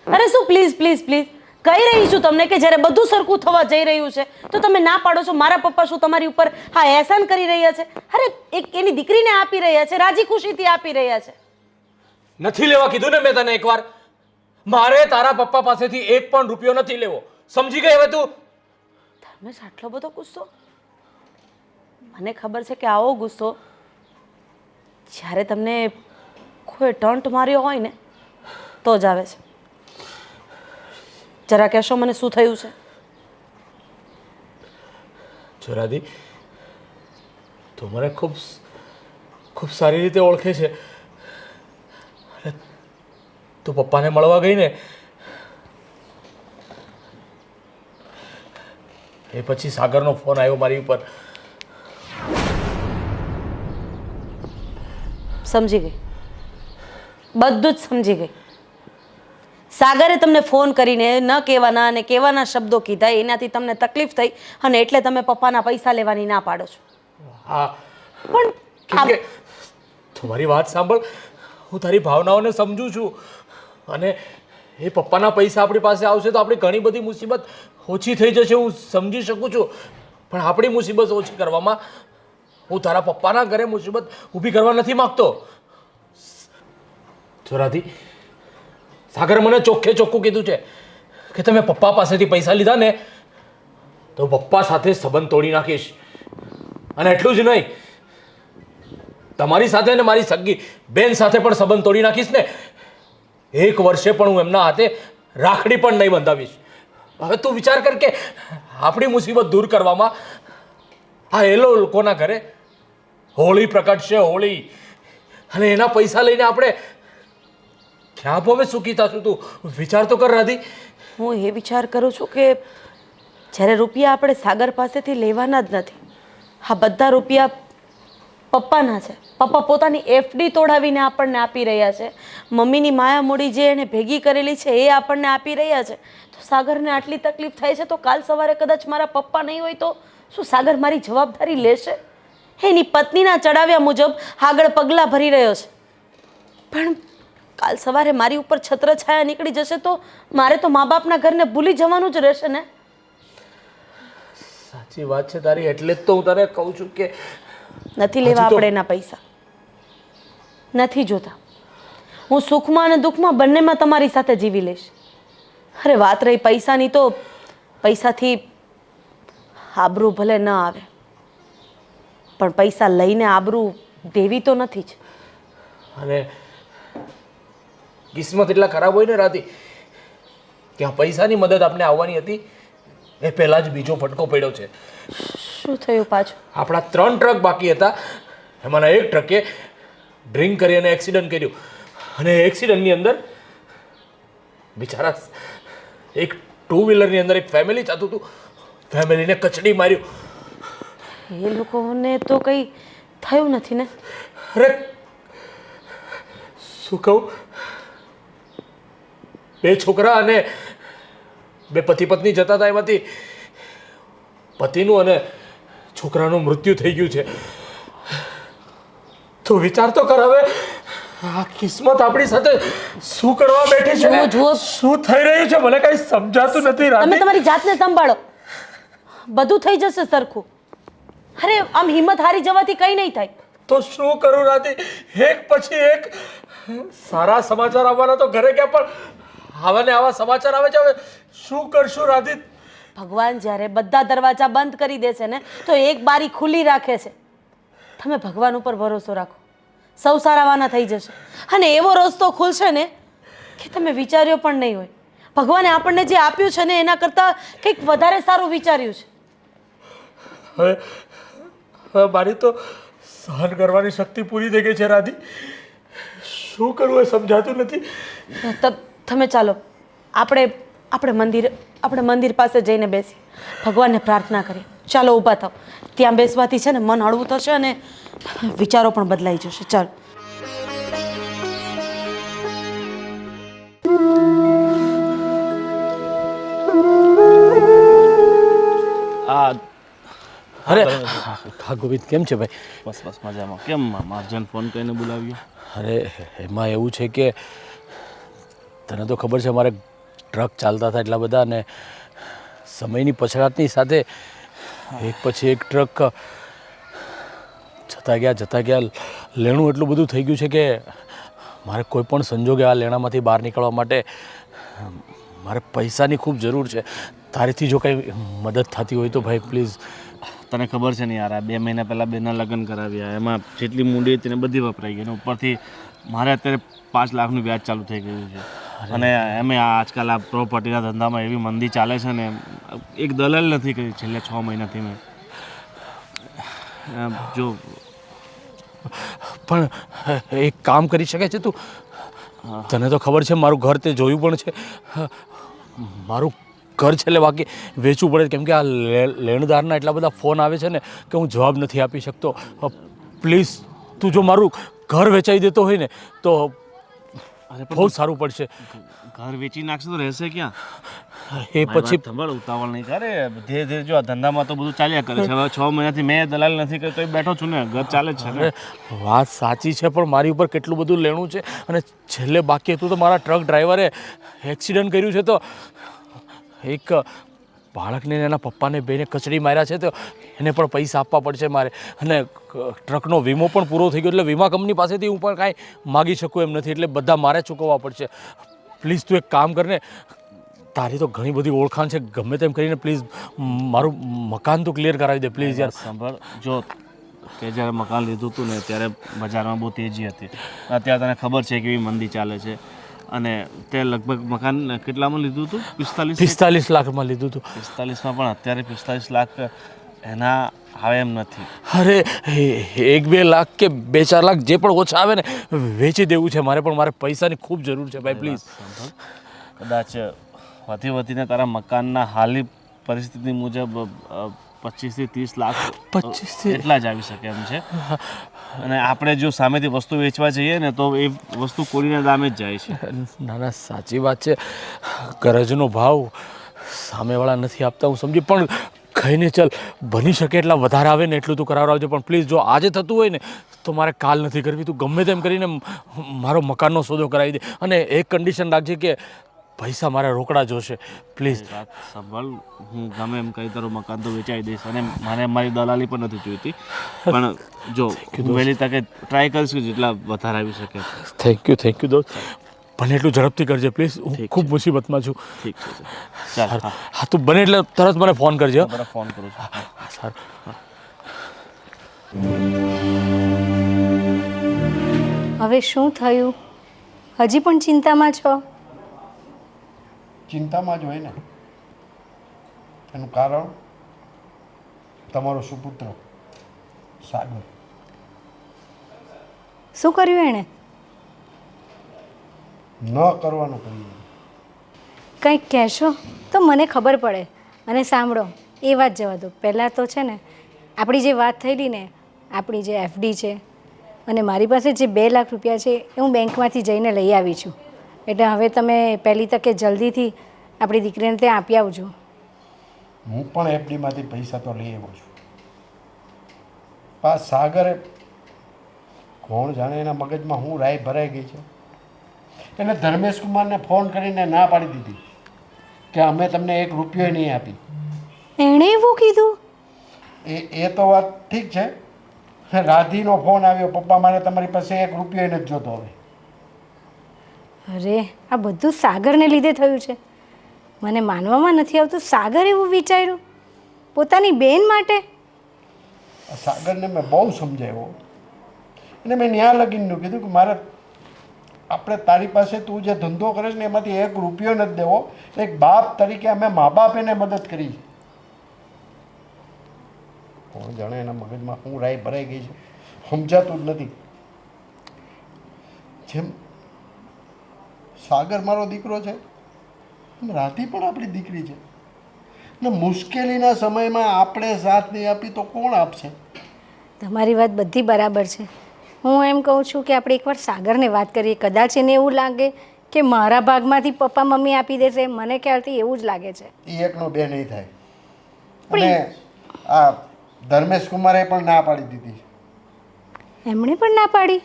અરે શું પ્લીઝ પ્લીઝ પ્લીઝ કહી રહી છું તમને કે જ્યારે બધું સરખું થવા જઈ રહ્યું છે તો તમે ના પાડો છો. મારા પપ્પા શું તમારી ઉપર હા એહસાન કરી રહ્યા છે? અરે એક એની દીકરીને આપી રહ્યા છે, રાજી ખુશીથી આપી રહ્યા છે. નથી લેવા કીધું ને મેં તને એકવાર. મારે તારા પપ્પા પાસેથી 1 પણ રૂપિયો નથી લેવો, સમજી ગઈ હવે તું? ધર્મેશ, આટલો બધો ગુસ્સો? મને ખબર છે કે આવો ગુસ્સો જ્યારે તમને કોઈ ટંટ માર્યો હોય ને તો જ આવે છે. જરા કહેશો મને શું થયું છે? જો રાધી, તું મને ખૂબ ખૂબ સારી રીતે ઓળખે છે અને તું પપ્પાને મળવા ગઈ ને એ પછી સાગરનો ફોન આવ્યો મારી ઉપર. સમજી ગઈ, બધું જ સમજી ગઈ. સાગરે તમને ફોન કરીને ન કહેવાના અને કહેવાના શબ્દો કીધા, એનાથી તમને તકલીફ થઈ અને એટલે તમે પપ્પાના પૈસા લેવાની ના પાડો છો. હા, પણ કેમ કે તું મારી વાત સાંભળ, હું તારી ભાવનાઓને સમજું છું અને એ પપ્પાના પૈસા આપણી પાસે આવશે તો આપણી ઘણી બધી મુસીબત ઓછી થઈ જશે, હું સમજી શકું છું. પણ આપણી મુસીબત ઓછી કરવામાં હું તારા પપ્પાના ઘરે મુસીબત ઊભી કરવા નથી માગતો. જોરાથી, સાગરે મને ચોખ્ખે ચોખ્ખું કીધું છે કે તમે પપ્પા પાસેથી પૈસા લીધા ને તો પપ્પા સાથે સંબંધ તોડી નાખીશ. અને એટલું જ નહીં, તમારી સાથે ને મારી સગી બેન સાથે પણ સંબંધ તોડી નાખીશ ને. 1 વર્ષે પણ હું એમના હાથે રાખડી પણ નહીં બંધાવીશ. હવે તું વિચાર કર કે આપણી મુસીબત દૂર કરવામાં આ એલો લોકોના ઘરે હોળી પ્રગટશે, હોળી, અને એના પૈસા લઈને આપણે ક્યાં ભાવે સુખી થશું? તું વિચાર તો કર રાધી. હું એ વિચાર કરું છું કે જ્યારે રૂપિયા આપણે સાગર પાસેથી લેવાના જ નથી, આ બધા રૂપિયા પપ્પાના છે. પપ્પા પોતાની એફડી તોડાવીને આપણને આપી રહ્યા છે. મમ્મીની માયા મૂડી જે એને ભેગી કરેલી છે એ આપણને આપી રહ્યા છે. તો સાગરને આટલી તકલીફ થાય છે તો કાલ સવારે કદાચ મારા પપ્પા નહીં હોય તો શું સાગર મારી જવાબદારી લેશે? એની પત્નીના ચડાવ્યા મુજબ આગળ પગલાં ભરી રહ્યો છે. પણ કાલ સવારે મારી ઉપર છત્રછાયા નીકળી જશે તો મારે તો મા બાપના ઘરને ભૂલી જવાનું જ રહેશે ને. સાચી વાત છે તારી, એટલે જ તો હું તને કહું છું કે નથી લેવા આપણે એના પૈસા, નથી જોતા. હું સુખમાં અને દુઃખમાં બંનેમાં તમારી સાથે જીવી લઈશ. અરે વાત રહી પૈસાની, તો પૈસાથી આબરૂ ભલે ન આવે પણ પૈસા લઈને આબરૂ દેવી તો નથી જ. અને કિસ્મત એટલા ખરાબ હોય ને રાધી કે આ પૈસાની મદદ આપણે આવવાની હતી એ પહેલાં જ બીજો ફટકો પડ્યો છે. શું થયું પાછું? આપણા 3 ટ્રક બાકી હતા, એમાંના એક ટ્રકે ડ્રિંક કરી અને એક્સિડન્ટ કર્યું. અને એક્સિડન્ટની અંદર બિચારા એક 2 વ્હીલરની અંદર એક ફેમિલી જતું હતું, ફેમિલીને કચડી માર્યું. એ લોકોને તો કંઈ થયું નથી ને? અરે શું કહું, 2 છોકરા અને 2 પતિ પત્ની જતા હતા, એમાંથી પતિનું અને છોકરાનું મૃત્યુ થઈ ગયું છે. તો વિચાર તો કર, હવે આ કિસ્મત આપણી સાથે શું કરવા બેઠી છે? જુઓ, શું થઈ રહ્યું છે મને કઈ સમજાતું નથી તમે રાધી. તમારી જાતને સંભાળો, બધું થઈ જશે સરખું. અરે આમ હિંમત હારી જવાથી કંઈ નહીં થાય. તો શું કરું રાધી? એક પછી એક સારા સમાચાર આવવાના તો ઘરે ક્યાં, પણ આવા ને આવા સમાચાર આવે છે. હવે શું કરશું રાધી? ભગવાન જ્યારે બધા દરવાજા બંધ કરી દે છે ને તો એક બારી ખુલ્લી રાખે છે. તમે ભગવાન ઉપર ભરોસો રાખો, સૌ સારાવાના થઈ જશે. અને એવો રસ્તો ખુલશે ને કે તમે વિચાર્યો પણ નહીં હોય. ભગવાને આપણને જે આપ્યું છે ને એના કરતાં કંઈક વધારે સારું વિચાર્યું છે. હવે હવે મારી તો સહન કરવાની શક્તિ પૂરી થઈ ગઈ છે રાધી. શું કરવું એ સમજાતું નથી. તમે ચાલો આપણે મંદિર પાસે જઈને બેસી ભગવાનને પ્રાર્થના કરીએ. ચાલો ઊભા થાવ. ત્યાં બેસવાથી છે ને મન હળવું થશે અને વિચારો પણ બદલાઈ જશે. ચાલો. અરે હા ગોવિંદ, કેમ છે ભાઈ? બસ બસ મજામાં. કેમ માર્જન ફોન કરીને બોલાવ્યો? અરે એમાં એવું છે કે તને તો ખબર છે મારે ટ્રક ચાલતા હતા એટલા બધા, અને સમયની પછાતની સાથે એક પછી એક ટ્રક જતા ગયા લેણું એટલું બધું થઈ ગયું છે કે મારે કોઈ પણ સંજોગે આ લેણામાંથી બહાર નીકળવા માટે મારે પૈસાની ખૂબ જરૂર છે. તારીથી જો કંઈ મદદ થતી હોય તો ભાઈ પ્લીઝ. તને ખબર છે ને યાર, આ 2 મહિના પહેલાં બેના લગ્ન કરાવ્યા, એમાં જેટલી મૂડી હતી ને બધી વપરાઈ ગઈ, અને ઉપરથી મારે અત્યારે 5 લાખનું વ્યાજ ચાલુ થઈ ગયું છે. અને એમ આજકાલ આ પ્રોપર્ટીના ધંધામાં એવી મંદી ચાલે છે ને, એક દલાલ નથી કરી છેલ્લે 6 મહિનાથી મેં. જો પણ એક કામ કરી શકે છે તું? તને તો ખબર છે મારું ઘર તે જોયું પણ છે. મારું ઘર છેલ્લે બાકી વેચવું પડે કેમ કે આ લેણદારના એટલા બધા ફોન આવે છે ને કે હું જવાબ નથી આપી શકતો. પ્લીઝ તું જો મારું ઘર વેચાઈ દેતો હોય ને તો બહુ સારું પડશે. ઘર વેચી નાખશે તો રહેશે ક્યાં? એ પછી ખબર ઉતાવળ નહીં કરે, ધીરે ધીરે જો આ ધંધામાં તો બધું ચાલ્યા કરે છે. હવે 6 મહિનાથી મેં દલાલ નથી કરી તો બેઠો છું ને, ઘર ચાલે જ છે ને. વાત સાચી છે પણ મારી ઉપર કેટલું બધું લેણું છે અને છેલ્લે બાકી હતું તો મારા ટ્રક ડ્રાઈવરે એક્સિડન્ટ કર્યું છે તો એક બાળકને એના પપ્પાને બેને કચડી માર્યા છે તો એને પણ પૈસા આપવા પડશે મારે. અને ટ્રકનો વીમો પણ પૂરો થઈ ગયો એટલે વીમા કંપની પાસેથી હું પણ કાંઈ માગી શકું એમ નથી એટલે બધા મારે ચૂકવવા પડશે. પ્લીઝ તું એક કામ કરને, તારી તો ઘણી બધી ઓળખાણ છે, ગમે તેમ કરીને પ્લીઝ મારું મકાન તો ક્લિયર કરાવી દે પ્લીઝ યાર. સાંભળ, જો કે જ્યારે મકાન લીધું હતું ને ત્યારે બજારમાં બહુ તેજી હતી. અત્યારે તને ખબર છે કેવી મંદી ચાલે છે. અને તે લગભગ મકાન કેટલામાં લીધું હતું? 45 લાખમાં લીધું હતું. 45માં પણ અત્યારે 45 લાખ એના આવે એમ નથી. અરે 1-2 લાખ કે 2-4 લાખ જે પણ ઓછા આવે ને વેચી દેવું છે મારે, પણ મારે પૈસાની ખૂબ જરૂર છે ભાઈ પ્લીઝ. કદાચ વધીને તારા મકાનના હાલની પરિસ્થિતિ મુજબ 25 થી 30 લાખ 25 એટલા જ આવી શકે એમ છે. અને આપણે જો સામેથી વસ્તુ વેચવા જઈએ ને તો એ વસ્તુ કોડીના દામે જ જાય છે. ના ના સાચી વાત છે, ગરજનો ભાવ સામેવાળા નથી આપતા હું સમજી, પણ કહીને ચાલ બની શકે એટલા વધારે આવે ને એટલું તું કરાવડાવજો. પણ પ્લીઝ જો આજે થતું હોય ને તો મારે કાલ નથી કરવી. તું ગમે તેમ કરીને મારો મકાનનો સોદો કરાવી દે અને એક કન્ડિશન રાખજે કે પૈસા મારા રોકડા જોશે પ્લીઝ. વાત સાંભળ, હું ગમે એમ કહી તારું મકાન તો વેચાઈ દઈશ અને મારે મારી દલાલી પણ નથી જોઈતી. પણ જો વહેલી તકે ટ્રાય કરીશ કે જેટલા વધારે આવી શકે. થેન્ક યુ દોસ્ત, બને એટલું ઝડપથી કરજે પ્લીઝ, હું ખૂબ મુસીબતમાં છું. ઠીક છે, ચાલ. હા તું બને એટલે તરત મને ફોન કરજે. બરાબર, ફોન કરું છું. સારું. હવે શું થયું? હજી પણ ચિંતામાં છો? ચિંતામાં જ હોય ને. એનું કારણ તમારો સુપુત્ર સાગર. શું કર્યું એણે? ન કરવાનું કર્યું. કંઈક કહેશો તો મને ખબર પડે. અને સાંભળો, એ વાત જવા દો. પહેલાં તો છે ને આપણી જે વાત થયેલી ને, આપણી જે એફડી છે અને મારી પાસે જે 2 લાખ રૂપિયા છે એ હું બેંકમાંથી જઈને લઈ આવી છું. એટલે હવે તમે પહેલી તકે જલ્દીથી આપણી દીકરીને ત્યાં આપી આવજો. હું પણ એફડીમાંથી પૈસા તો લઈ આવ્યો છું. સાગરે કોણ જાણે એના મગજમાં હું રાય ભરાઈ ગઈ છે. એને ધર્મેશ કુમારને ફોન કરીને ના પાડી દીધી કે અમે તમને 1 રૂપિયો નહીં આપી. એણે એવું કીધું? એ તો વાત ઠીક છે. રાધીનો ફોન આવ્યો, પપ્પા મારે તમારી પાસે 1 રૂપિયો નથી જોતો હવે. અરે આ બધું સાગરને લીધે થયું છે. મને માનવામાં નથી આવતું સાગર એવું વિચાર્યું પોતાની બેન માટે. સાગરને મેં બહુ સમજાવ્યો અને મેં ન્યા લગીનનું કીધું કે મારે આપણે તારી પાસે તું જે ધંધો કરે છે ને એમાંથી 1 રૂપિયો નથી દેવો. એક બાપ તરીકે અમે મા બાપ એને મદદ કરી. કોણ જાણે એના મગજમાં હું રાય ભરાઈ ગઈ છે, સમજાતું જ નથી. જેમ સાગર મારો દીકરો છે એમ રાધી પણ આપણી દીકરી છે ને મુશ્કેલીના સમયમાં આપણે સાથ નહીં આપી તો કોણ આપશે? તમારી વાત બધી બરાબર છે. હું એમ કહું છું કે આપણે એકવાર સાગરને વાત કરીએ. કદાચ એને એવું લાગે કે મારા ભાગમાંથી પપ્પા મમ્મી આપી દેશે. મને ખ્યાલથી એવું જ લાગે છે. એ 1 2 નહીં થાય. અને આ ધર્મેશ કુમારે પણ ના પાડી દીધી. એમણે પણ ના પાડી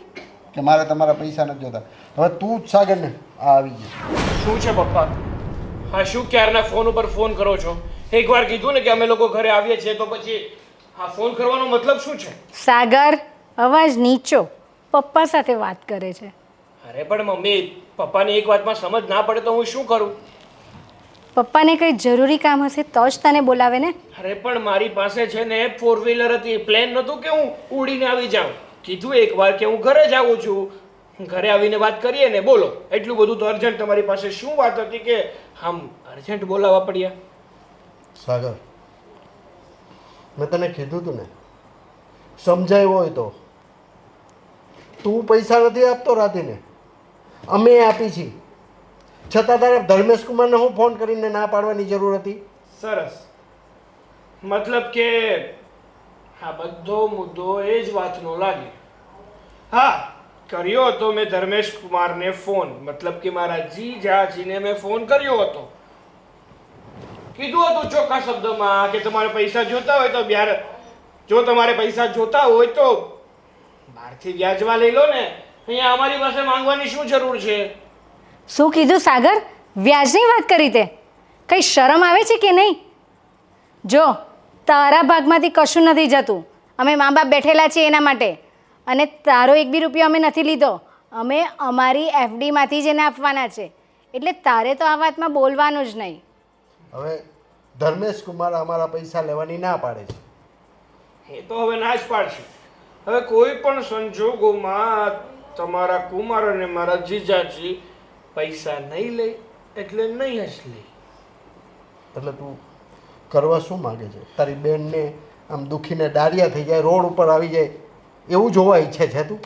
કે મારે તમારા પૈસા નથી જોતા. હવે તું જ સાગરને આવી ગયો. શું છે પપ્પા? હા, શું ક્યારના ફોન ઉપર ફોન કરો છો? એકવાર કીધું ને કે અમે લોકો ઘરે આવીએ છીએ તો પછી હા ફોન કરવાનો મતલબ શું છે? સાગર, અવાજ નીચો. પપ્પા સાથે વાત કરે છે. અરે પણ મમ્મી, પપ્પાની એક વાતમાં સમજ ના પડે તો હું શું કરું? પપ્પાને કંઈ જરૂરી કામ હશે તો જ તને બોલાવે ને. અરે પણ મારી પાસે છે ને 4 વ્હીલર હતી, પ્લેન નહોતું કે હું ઉડીને આવી જાઉં. કીધું એકવાર કે હું ઘરે જ આવું છું. ઘરે આવીને વાત કરીએ ને. બોલો, એટલું બધું તો અર્જન્ટ તમારી પાસે શું વાત હતી કે આમ અર્જન્ટ બોલાવવા પડ્યા? સાગર, મેં તને કીધું હતું ને, સમજાયું હોય તો. તું પૈસા નથી આપતો રાધીને, અમે આપી છીએ. છતાં તારે ધર્મેશ કુમારને હું ફોન કરીને ના પાડવાની જરૂર હતી? સરસ. મતલબ કે આ બધો મુદ્દો એ જ વાતનો લાગે. હા, કર્યો હતો મેં ધર્મેશ કુમારને ફોન. મતલબ કે મારા જીજાજીને મેં ફોન કર્યો હતો. કીધું હતું ચોખ્ખા શબ્દમાં કે તમારે પૈસા જોતા હોય તો જો તમારે પૈસા જોતા હોય તો બહારથી વ્યાજવા લઈ લો ને. અહીંયા અમારી પાસે માંગવાની શું જરૂર છે? શું કીધું સાગર? વ્યાજની વાત કરી તે? કંઈ શરમ આવે છે કે નહીં? જો, તારા ભાગમાંથી કશું નથી જતું. અમે મા બાપ બેઠેલા છીએ એના માટે. અને તારો એક બી રૂપિયો અમે નથી લીધો. અમે અમારી એફડીમાંથી જ એને આપવાના છે. એટલે તારે તો આ વાતમાં બોલવાનું જ નહીં. હવે ધર્મેશ કુમાર અમારા પૈસા લેવાની ના પાડે છે. એ તો હવે ના જ પાડશે. હવે કોઈ પણ સંજોગોમાં તમારા કુમાર અને મારા જીજાજી પૈસા નહીં લે એટલે નહીં જ લે. એટલે તું કરવા શું માગે છે? તારી બેનને આમ દુખીને ડારિયા થઈ જાય, રોડ ઉપર આવી જાય, એવું જોવા ઈચ્છે છે તું?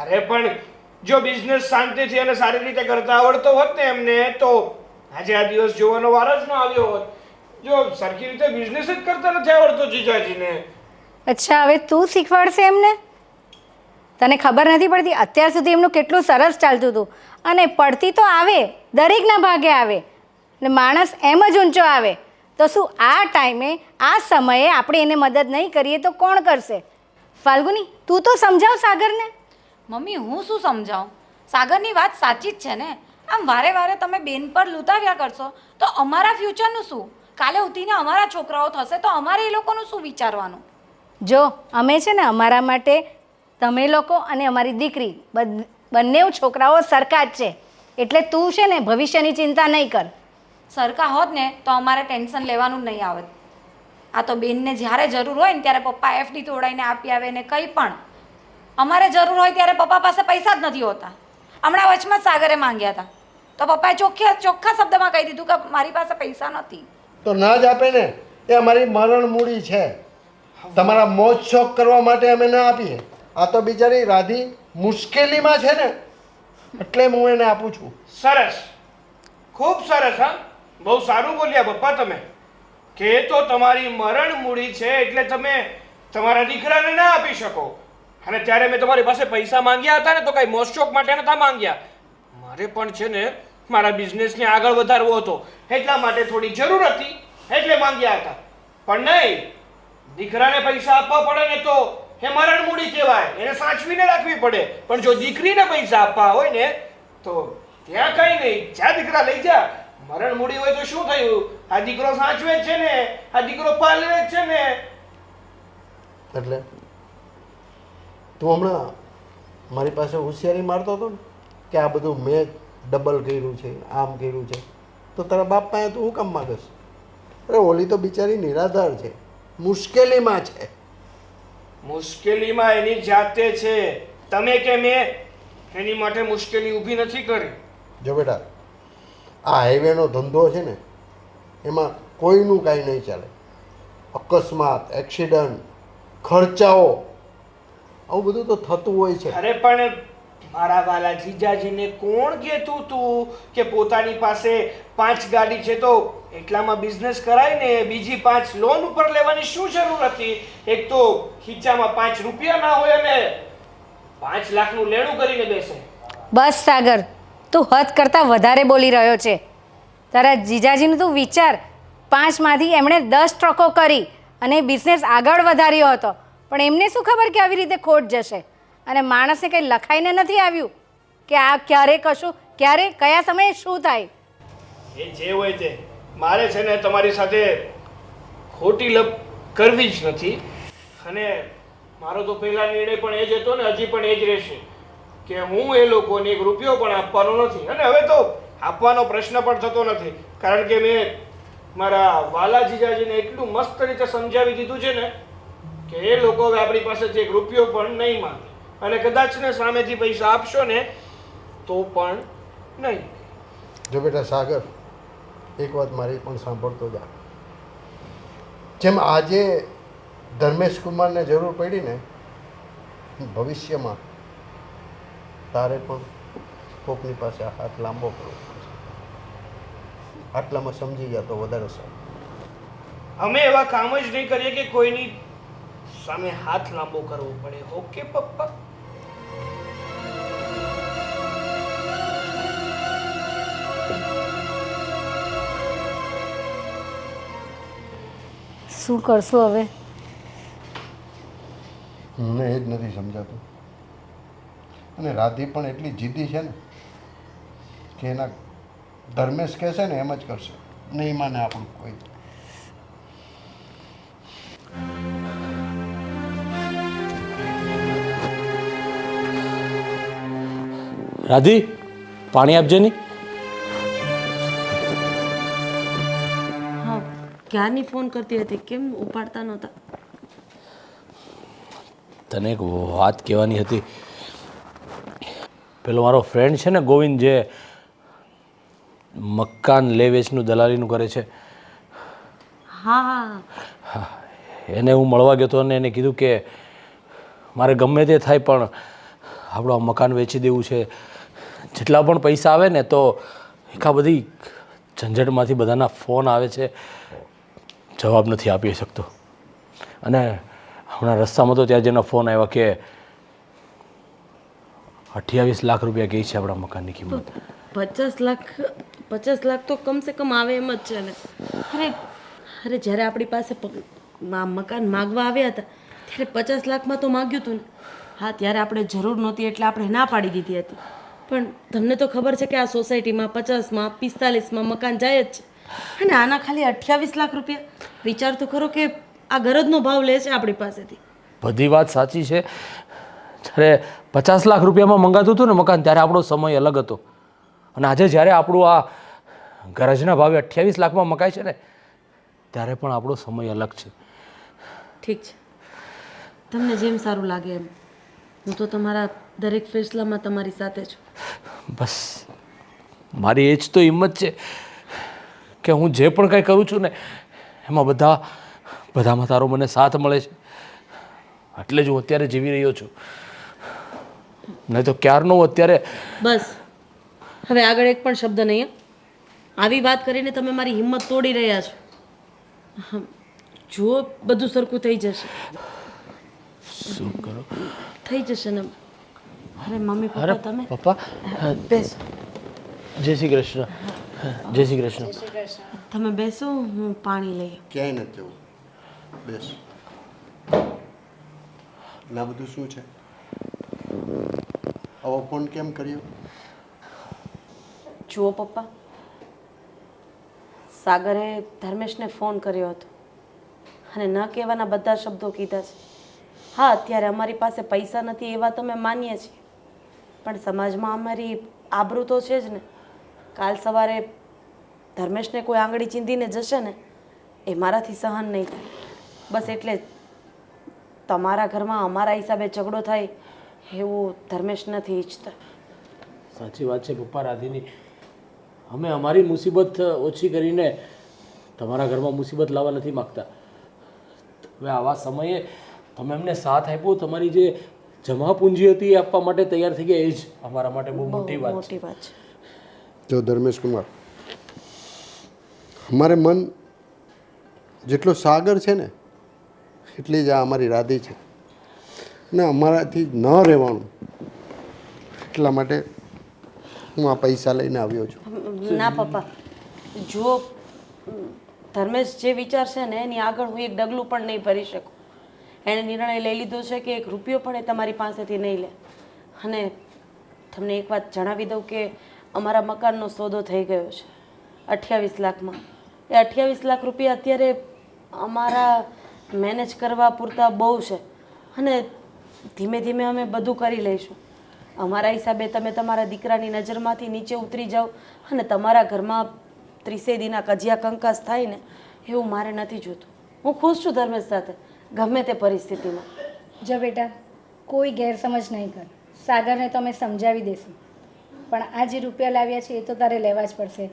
અરે પણ જો બિઝનેસ શાંતિથી અને સારી રીતે કરતા આવડતો હોત ને એમને, તો આજે આ દિવસ જોવાનો વાર જ ન આવ્યો હોત. જો સરખી રીતે બિઝનેસ જ કરતા નથી આવડતો જીજાજીને. અચ્છા, હવે તું શીખવાડશે એમને? તને ખબર નથી પડતી? અત્યાર સુધી એમનું કેટલું સરસ ચાલતું હતું. અને પડતી તો આવે, દરેકના ભાગે આવે. ને માણસ એમ જ ઊંચો આવે. તો શું આ ટાઈમે, આ સમયે આપણે એને મદદ નહીં કરીએ તો કોણ કરશે? ફાલ્ગુની, તું તો સમજાવ સાગરને. મમ્મી, હું શું સમજાવું? સાગરની વાત સાચી જ છે ને. આમ વારે વારે તમે બેન પર લૂંટાવ્યા કરશો તો અમારા ફ્યુચરનું શું? કાલે ઉઠીને અમારા છોકરાઓ થશે તો અમારે એ લોકોનું શું વિચારવાનું? જો, અમે છે ને અમારા માટે તમે લોકો અને અમારી દીકરી બંને છોકરાઓ સરખા જ છે. એટલે તું છે ને ભવિષ્યની ચિંતા નહીં કર. સરખા હોત ને તો અમારે ટેન્શન લેવાનું જ નહીં આવત. આ તો બેનને જ્યારે જરૂર હોય ને ત્યારે પપ્પા એફડી તોડાઈને આપી આવે ને કંઈ પણ. અમારે જરૂર હોય ત્યારે પપ્પા પાસે પૈસા જ નથી હોતા. હમણાં વચમાં જ સાગરે માંગ્યા હતા તો પપ્પાએ ચોખ્ખા શબ્દમાં કહી દીધું કે મારી પાસે પૈસા નથી. તો ના જ આપે ને. એ અમારી મરણ મૂડી છે. તમારા મોજ શોખ કરવા માટે અમે ના આપીએ. આ તો બિચારી રાધી મુશ્કેલીમાં છે ને, એટલે હું એને આપું છું. સરસ, ખૂબ સરસ. હા, બહુ સારું બોલ્યા પપ્પા તમે કે તો તમારી મરણ મૂડી છે એટલે તમે તમારા દીકરાને ના આપી શકો. અને ત્યારે મેં તમારી પાસે પૈસા માંગ્યા હતા ને તો કઈ મોજશોખ માટે નતા માંગ્યા. મારે પણ છે ને મારા બિઝનેસને આગળ વધારવો હતો, એટલા માટે થોડી જરૂર હતી એટલે માંગ્યા હતા. પણ નહીં, દીકરાને પૈસા આપવા પડે ને તો એ મરણ મૂડી કહેવાય, એને સાચવીને રાખવી પડે. પણ જો દીકરીને પૈસા આપવા હોય ને તો ત્યાં કઈ નહીં, જ્યાં દીકરા લઈ જા. મરણ મૂડી હોય તો શું થયું? આ દીકરો સાચવે જ છે ને, આ દીકરો પાલવે જ છે ને. એટલે તું હમણાં મારી પાસે હોશિયારી મારતો હતો ને કે આ બધું મેં ડબલ કર્યું છે, આમ કર્યું છે, તો તારા બાપ પાસે તું શું કામ માગસ? અરે ઓલી તો બિચારી નિરાધાર છે, મુશ્કેલીમાં છે. મુશ્કેલીમાં એની જાતે છે. તમે કે મેં એની માટે મુશ્કેલી ઊભી નથી કરી. જો બેટા, આ હાઈવેનો ધંધો છે ને, એમાં કોઈનું કાંઈ નહીં ચાલે. અકસ્માત, એક્સિડન્ટ, ખર્ચાઓ, આવું બધું તો થતું હોય છે. અરે પણ મારા વાલા જીજાજીને કોણ કહેતું તું કે પોતાની પાસે 5 ગાડી છે તો એટલામાં બિઝનેસ કરાય ને? બીજી 5 લોન ઉપર લેવાની શું જરૂર હતી? એક તો ખીચામાં 5 રૂપિયા ના હોય અને 5 લાખનું લેણું કરીને બેસે. બસ સાગર, તું હદ કરતાં વધારે બોલી રહ્યો છે. તારા જીજાજીનું તું વિચાર. 5માંથી એમણે 10 ટ્રકો કરી અને બિઝનેસ આગળ વધાર્યો હતો. પણ એમને શું ખબર કે આવી રીતે ખોટ જશે? અને માણસને કંઈ લખાઈને નથી આવ્યું કે આ ક્યારે કશું, ક્યારે કયા સમયે શું થાય. એ જે હોય તે, મારે છે ને તમારી સાથે ખોટી લપ કરવી જ નથી. અને મારો તો પહેલા નિર્ણય પણ એ જ હતો ને હજી પણ એ જ રહેશે કે હું એ લોકોને 1 રૂપિયો પણ આપવાનો નથી. અને હવે તો આપવાનો પ્રશ્ન પણ થતો નથી, કારણ કે મેં મારા વાલા જીજાજીને એટલું મસ્ત રીતે સમજાવી દીધું છે ને કે એ લોકો હવે આપણી પાસેથી 1 રૂપિયો પણ નહીં માંગે. અને કદાચ ને સામેથી પૈસા આપશો ને તો પણ નહીં. જો બેટા સાગર, એક વાત મારી પણ સાંભળતો જા. જેમ આજે ધર્મેશ કુમારને જરૂર પડી ને, ભવિષ્યમાં તારે પણ કોકની પાસે હાથ લાંબો કરવો પડશે. આટલામાં સમજી ગયા તો વધારે સારું. અમે એવા કામ જ નહીં કરીએ કે કોઈની સામે હાથ લાંબો કરવો પડે. ઓકે પપ્પા? શું કરશું હવે? મને એ જ નથી સમજાતું. અને રાધી પણ એટલી જીદ્દી છે ને કે એના ધર્મેશ કહેશે ને એમ જ કરશે, નહીં માને આપણું કોઈ. રાધી, પાણી આપજે ની. હા, ક્યારની ફોન કરતી હતી, કેમ ઉપાડતા નહોતા? તને એક વાત કહેવાની હતી. પેલો મારો ફ્રેન્ડ છે ને ગોવિંદ, જે મકાન લે વેચનું દલાલીનું કરે છે, હા હા, એને હું મળવા ગયો હતો અને એને કીધું કે મારે ગમે તે થાય પણ આપણું આ મકાન વેચી દેવું છે. જેટલા પણ પૈસા આવે ને તો એકા બધી ઝંઝટમાંથી બધાના ફોન આવે છે, જવાબ નથી આપી શકતો. અને હમણાં રસ્તામાં તો ત્યાં જેના ફોન આવ્યા કે 28 લાખ રૂપિયા કહી છે આપણા મકાનની કિંમત. 50 લાખ તો કમસે કમ આવે એમ જ છે ને. અરે જ્યારે આપણી પાસે મકાન માગવા આવ્યા હતા ત્યારે 50 લાખમાં તો માગ્યું હતું ને. હા, ત્યારે આપણે જરૂર નહોતી એટલે આપણે ના પાડી દીધી હતી. પણ તમને તો ખબર છે કે આ સોસાયટીમાં 50માં 45માં મકાન જાય જ છે. અને આના ખાલી 28 લાખ રૂપિયા. વિચાર તો ખરો કે આ ગરજનો ભાવ લે છે આપણી પાસેથી. બધી વાત સાચી છે. જ્યારે 50 લાખ રૂપિયામાં મંગાતું હતું ને મકાન, ત્યારે આપણો સમય અલગ હતો. અને આજે જ્યારે આપણું આ ગરજના ભાવે 28 લાખમાં મકાય છે ને, ત્યારે પણ આપણો સમય અલગ છે. ઠીક છે, તમને જેમ સારું લાગે એમ. હું તો તમારા દરેક ફેસલામાં તમારી સાથે છું. બસ મારી એ જ તો હિંમત છે કે હું જે પણ કંઈ કરું છું ને એમાં બધામાં તારો મને સાથ મળે છે. એટલે જ હું અત્યારે જીવી રહ્યો છું, નહીં તો ક્યારનો હું અત્યારે. બસ હવે આગળ એક પણ શબ્દ નહીં. આવી વાત કરીને તમે મારી હિંમત તોડી રહ્યા છો. જુઓ, બધું સરખું થઈ જશે. શું કરો? થઈ જશે ને. અરે મમ્મી અરે પપ્પા, તમે પપ્પા, બેસો. જય શ્રી કૃષ્ણ. જય શ્રી કૃષ્ણ. તમે બેસો, હું પાણી લઈ આવું. ક્યાંય નથી જવું, બેસ. ના, બધું શું છે? આવો ફોન કેમ કર્યો? જુઓ પપ્પા, સાગરે ધર્મેશને ફોન કર્યો હતો અને ન કહેવાના બધા શબ્દો કીધા છે. હા, અત્યારે અમારી પાસે પૈસા નથી એ વાત અમે માનીએ છીએ, પણ સમાજમાં અમારી આબરૂ તો છે જ ને. કાલ સવારે ધર્મેશને કોઈ આંગળી ચીંધીને જશે ને, એ મારાથી સહન નહીં થાય. બસ એટલે જ તમારા ઘરમાં અમારા હિસાબે ઝઘડો થાય એવું ધર્મેશ નથી ઈચ્છતા. સાચી વાત છે પપ્પા રાધીની. અમે અમારી મુસીબત ઓછી કરીને તમારા ઘરમાં મુસીબત લાવવા નથી માગતા. હવે આવા સમયે તમે અમને સાથ આપ્યો, તમારી જે જમા પૂંજી હતી એ આપવા માટે તૈયાર થઈ ગયા, એ જ અમારા માટે બહુ મોટી વાત છે. જો ધર્મેશ કુમાર, અમારે મન જેટલો સાગર છે ને એટલી જ આ અમારી રાધી છે. ને અમારાથી ન રહેવાનું, એટલા માટે હું આ પૈસા લઈને આવ્યો છું. ના પપ્પા, જુઓ, ધર્મેશ જે વિચારશે ને એની આગળ હું એક ડગલું પણ નહીં ભરી શકું. એણે નિર્ણય લઈ લીધો છે કે 1 રૂપિયો પણ એ તમારી પાસેથી નહીં લે. અને તમને એક વાત જણાવી દઉં કે અમારા મકાનનો સોદો થઈ ગયો છે 28 લાખમાં. એ 28 લાખ રૂપિયા અત્યારે અમારા મેનેજ કરવા પૂરતા બહુ છે. અને ધીમે ધીમે અમે બધું કરી લઈશું. અમારા હિસાબે તમે તમારા દીકરાની નજરમાંથી નીચે ઉતરી જાઓ અને તમારા ઘરમાં 30 દીના કજિયા કંકાસ થાય ને, એવું મારે નથી જોતું. હું ખુશ છું ધર્મેશ સાથે, ગમે તે પરિસ્થિતિમાં. જો બેટા, કોઈ ગેરસમજ નહીં કર. સાગરને તમે સમજાવી દેશું. પણ આ જે રૂપિયા લાવ્યા છે એ તો તારે લેવા જ પડશે.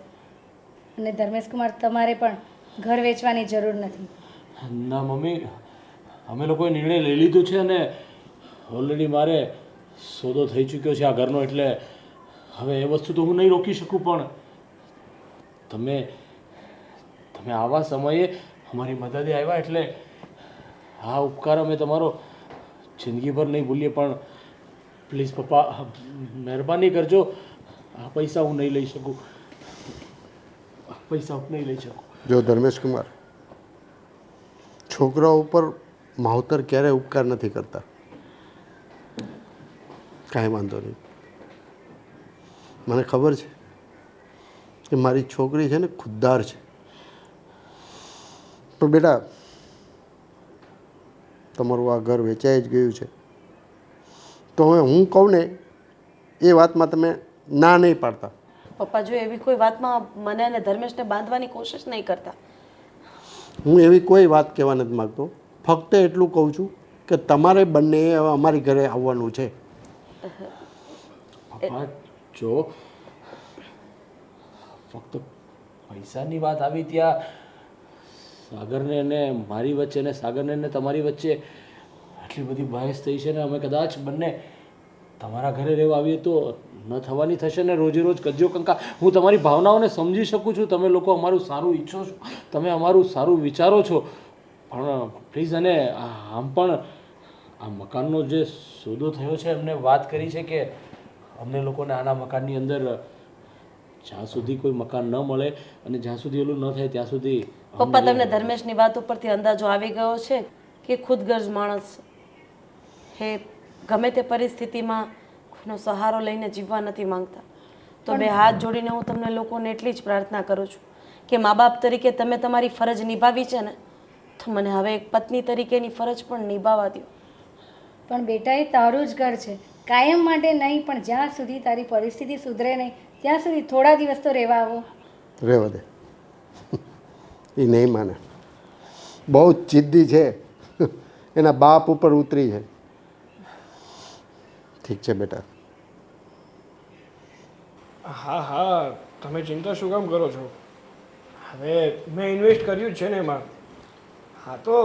અને ધર્મેશ કુમાર, તમારે પણ ઘર વેચવાની જરૂર નથી. ના મમ્મી, અમે લોકોએ નિર્ણય લઈ લીધો છે અને ઓલરેડી મારે સોદો થઈ ચૂક્યો છે આ ઘરનો, એટલે હવે એ વસ્તુ તો હું નહીં રોકી શકું. પણ તમે તમે આવા સમયે અમારી મદદે આવ્યા એટલે આ ઉપકાર અમે તમારો જિંદગીભર નહીં ભૂલીએ. પણ પ્લીઝ પપ્પા, મહેરબાની કરજો, આ પૈસા હું નહીં લઈ શકું. આ પૈસા હું નહીં લઈ શકું. જો ધર્મેશ કુમાર, છોકરાઓ ઉપર માવતર ક્યારેય ઉપકાર નથી કરતા. કાંઈ વાંધો નહીં. મને ખબર છે કે મારી છોકરી છે ને ખુદદાર છે, પણ બેટા તમારું આ ઘર વેચાઈ જ ગયું છે, તો હવે હું કહું ને એ વાતમાં તમે ના નહીં પાડતા. પપ્પા, જો એવી કોઈ વાતમાં મને અને ધર્મેશને બાંધવાની કોશિશ નહીં કરતા. હું એવી કોઈ વાત કહેવા નથી માગતો, ફક્ત એટલું કહું છું કે તમારે બંને હવે અમારી ઘરે આવવાનું છે. પપ્પા જો ફક્ત પૈસાની વાત આવી ત્યાં સાગરને અને મારી વચ્ચે અને સાગરને અને તમારી વચ્ચે આટલી બધી બહેસ થઈ છે ને, અમે કદાચ બંને તમારા ઘરે રહેવા આવીએ તો ન થવાની થશે ને રોજે રોજ કજ્જો કંકા. હું તમારી ભાવનાઓને સમજી શકું છું, તમે લોકો અમારું સારું ઈચ્છો છો, તમે અમારું સારું વિચારો છો, પણ પ્લીઝ. અને આમ પણ આ મકાનનો જે સોદો થયો છે એમને વાત કરી છે કે અમને લોકોને આના મકાનની અંદર જ્યાં સુધી કોઈ મકાન ન મળે અને જ્યાં સુધી ઓલું ન થાય ત્યાં સુધી. પપ્પા, તમને ધર્મેશની વાત ઉપરથી અંદાજો આવી ગયો છે કે ખુદગર્જ માણસ હે, ગમે તે પરિસ્થિતિમાં કોઈનો સહારો લઈને જીવવા નથી માંગતા. તો બે હાથ જોડીને હું તમને લોકોને એટલી જ પ્રાર્થના કરું છું કે મા બાપ તરીકે તમે તમારી ફરજ નિભાવી છે ને, તો મને હવે એક પત્ની તરીકેની ફરજ પણ નિભાવવા દો. પણ બેટા, એ તારું જ ઘર છે, કાયમ માટે નહીં, પણ જ્યાં સુધી તારી પરિસ્થિતિ સુધરે નહીં ત્યાં સુધી થોડા દિવસ તો રહેવા આવો. રહેવા દે, એ નહીં માને. બહુ જ જિદ્દી છે, એના બાપ ઉપર ઉતરી છે. ઠીક છે બેટા. હા હા, તમે ચિંતા શું કામ કરો છો? હવે મેં ઇન્વેસ્ટ કર્યું જ છે ને એમાં. હા, તો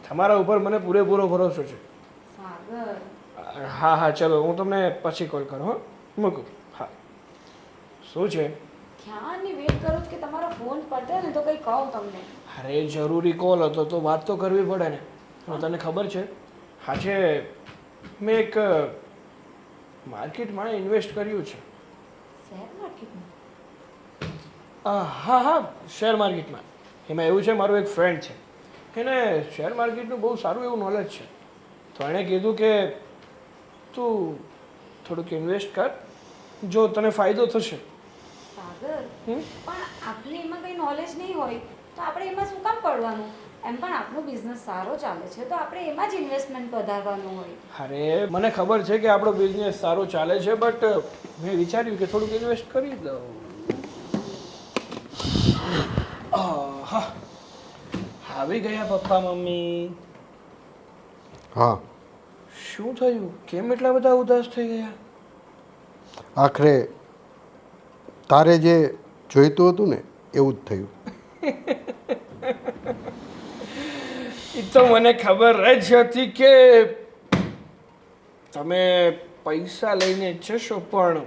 તમારા ઉપર મને પૂરેપૂરો ભરોસો છે. હા હા, ચલો હું તમને પછી કોલ કરું. હા, મૂકું. હા, શું છે? ક્યાંની વેટ કરો કે તમારો ફોન પડે ને તો કંઈ કહું તમને. અરે જરૂરી કોલ હતો તો વાત તો કરવી પડે ને. તને ખબર છે આજે મેં એક માર્કેટમાં ઇન્વેસ્ટ કર્યું છે. શેર માર્કેટમાં? હા હા, શેર માર્કેટમાં. એમાં એવું છે, મારો એક ફ્રેન્ડ છે, એને શેર માર્કેટનું બહુ સારું એવું નોલેજ છે. તો એણે કીધું કે તું થોડુંક ઇન્વેસ્ટ કર, જો તને ફાયદો થશે. સાગર, પણ આપણે એમાં કંઈ નોલેજ નહીં હોય તો આપણે એમાં શું કામ પડવાનું? એમ પણ આપણો બિઝનેસ સારો ચાલે છે તો આપણે એમાં જ ઇન્વેસ્ટમેન્ટ વધારવાનું હોય. અરે મને ખબર છે કે આપણો બિઝનેસ સારો ચાલે છે, બટ મેં વિચાર્યું કે થોડુંક ઇન્વેસ્ટ કરી દઉં. હા, આવી ગયા પપ્પા મમ્મી. હા, શું થયું? કેમ એટલા બધા ઉદાસ થઈ ગયા? આખરે તારે જે જોઈતું હતું ને એવું જ થયું. એ તો મને ખબર જ હતી કે તમે પૈસા લઈને જશો, પણ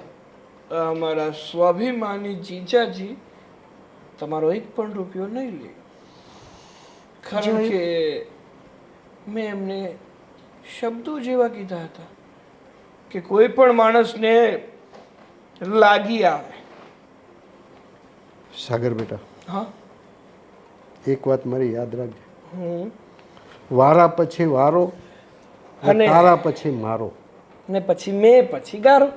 અમારા સ્વાભિમાની જીજાજી તમારો એક પણ રૂપિયો નહીં લે. કારણ કે મેં એમને શબ્દો જેવા કીધા હતા કે કોઈ પણ માણસને લાગી આવે. સાગર બેટા, હા, એક વાત મારી યાદ રાખજે. હું વારા પછી વારો અને અને તારા પછી મારો. ને પછી મેં પછી ગારો.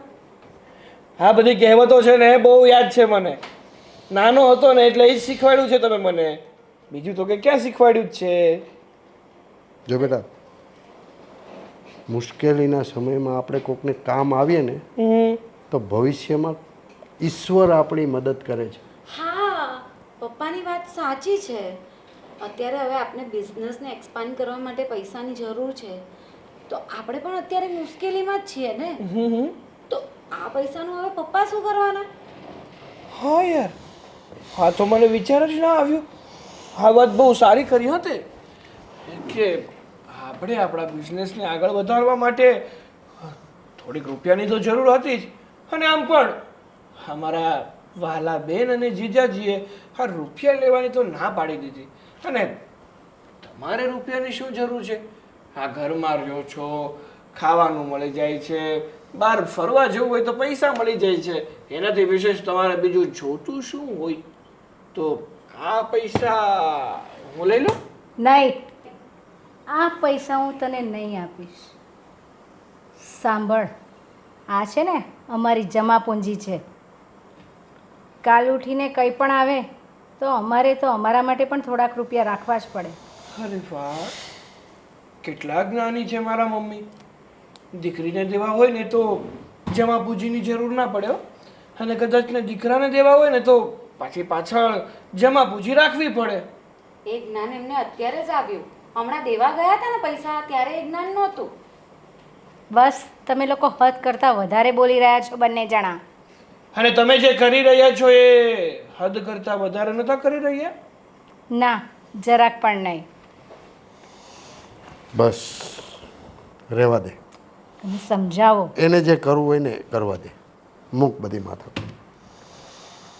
આ બધી કહેવતો છે ને બહુ યાદ છે મને. નાનો હતો ને એટલે એ જ શીખવાડ્યું છે તમે મને. બીજું તો કે ક્યાં શીખવાડ્યું જ છે. જો બેટા, મુશ્કેલીના સમયમાં આપણે કોકને કામ આવીએ ને તો ભવિષ્યમાં ઈશ્વર આપણી મદદ કરે છે. હા, પપ્પાની વાત સાચી છે. અત્યારે હવે આપણે બિઝનેસને એક્સપાન્ડ કરવા માટે પૈસાની જરૂર છે, તો આપણે પણ અત્યારે મુશ્કેલીમાં જ છીએ ને. તો આ પૈસાનું હવે પપ્પા શું કરવાના? હા યાર, હા તો મને વિચાર જ ના આવ્યો. આ વાત બહુ સારી કરી હતી કે આપણે આપણા બિઝનેસને આગળ વધારવા માટે થોડીક રૂપિયાની તો જરૂર હતી જ. અને આમ પણ અમારા વહાલા બેન અને જીજાજીએ આ રૂપિયા લેવાની તો ના પાડી દીધી. અને તમારે રૂપિયાની શું જરૂર છે? આ ઘરમાં રહ્યો છો, ખાવાનું મળી જાય છે, બહાર ફરવા જવું હોય તો પૈસા મળી જાય છે. એનાથી વિશેષ તમારે બીજું જોતું શું હોય? તો આ પૈસા હું લઈ લઉં? નહીં, આ પૈસા હું તને નહીં આપીશ. સાંભળ, આ છે ને અમારી જમા પૂંજી છે. કાલ ઉઠીને કંઈ પણ આવે તો અમારે તો અમારા માટે પણ થોડાક રૂપિયા રાખવા જ પડે. અરે વાહ, કેટલા જ્ઞાની છે મારા મમ્મી. દીકરીને દેવા હોય ને તો જમા પૂંજીની જરૂર ના પડે હો. અને કદાચ ને દીકરાને દેવા હોય ને તો પાછળ જમા પૂંજી રાખવી પડે. એ જ્ઞાન એમને અત્યારે જ આવ્યું. હમણાં દેવા ગયા હતા ને પૈસા, ત્યારે એ જ્ઞાન નહોતું. બસ તમે લોકો હદ કરતાં વધારે બોલી રહ્યા છો બંને જણા. અને તમે જે કરી રહ્યા છો એ હદ કરતાં વધારે નતા કરી રહ્યા? ના, જરાક પણ નહીં. બસ રહેવા દે, તમે સમજાવો. એને જે કરવું હોય ને કરવા દે. મૂક બધી માથા.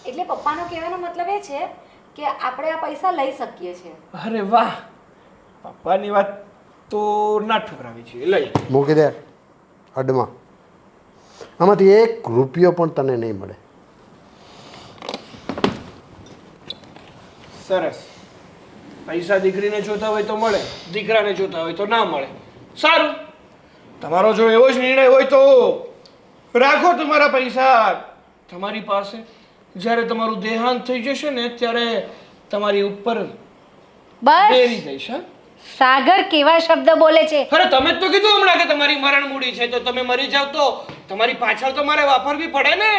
એટલે પપ્પાનો કહેવાનો મતલબ એ છે કે આપણે આ પૈસા લઈ શકીએ છીએ. અરે વાહ, પપ્પાની વાત તો ના ઠુકરાવી છે. લઈ મૂકી દે હડમાં. આમાંથી 1 રૂપિયો પણ તને નહીં મળે. સરસ. પૈસા દીકરીને જોતા હોય તો મળે, દીકરાને જોતા હોય તો ના મળે. સારું, તમારો જો એવો જ નિર્ણય હોય તો રાખો તમારા પૈસા તમારી પાસે. જ્યારે તમારું દેહાંત થઈ જશે ને ત્યારે તમારી ઉપર બસ, બેરી દઈશ. હા, સાગર કેવા શબ્દ બોલે છે. અરે તમે જ તો કીધું હમણાં કે તમારી મરણ મૂડી છે, તો તમે મરી જાવ તો તમારી પાછળ તો મારે વાપરવી પડે ને.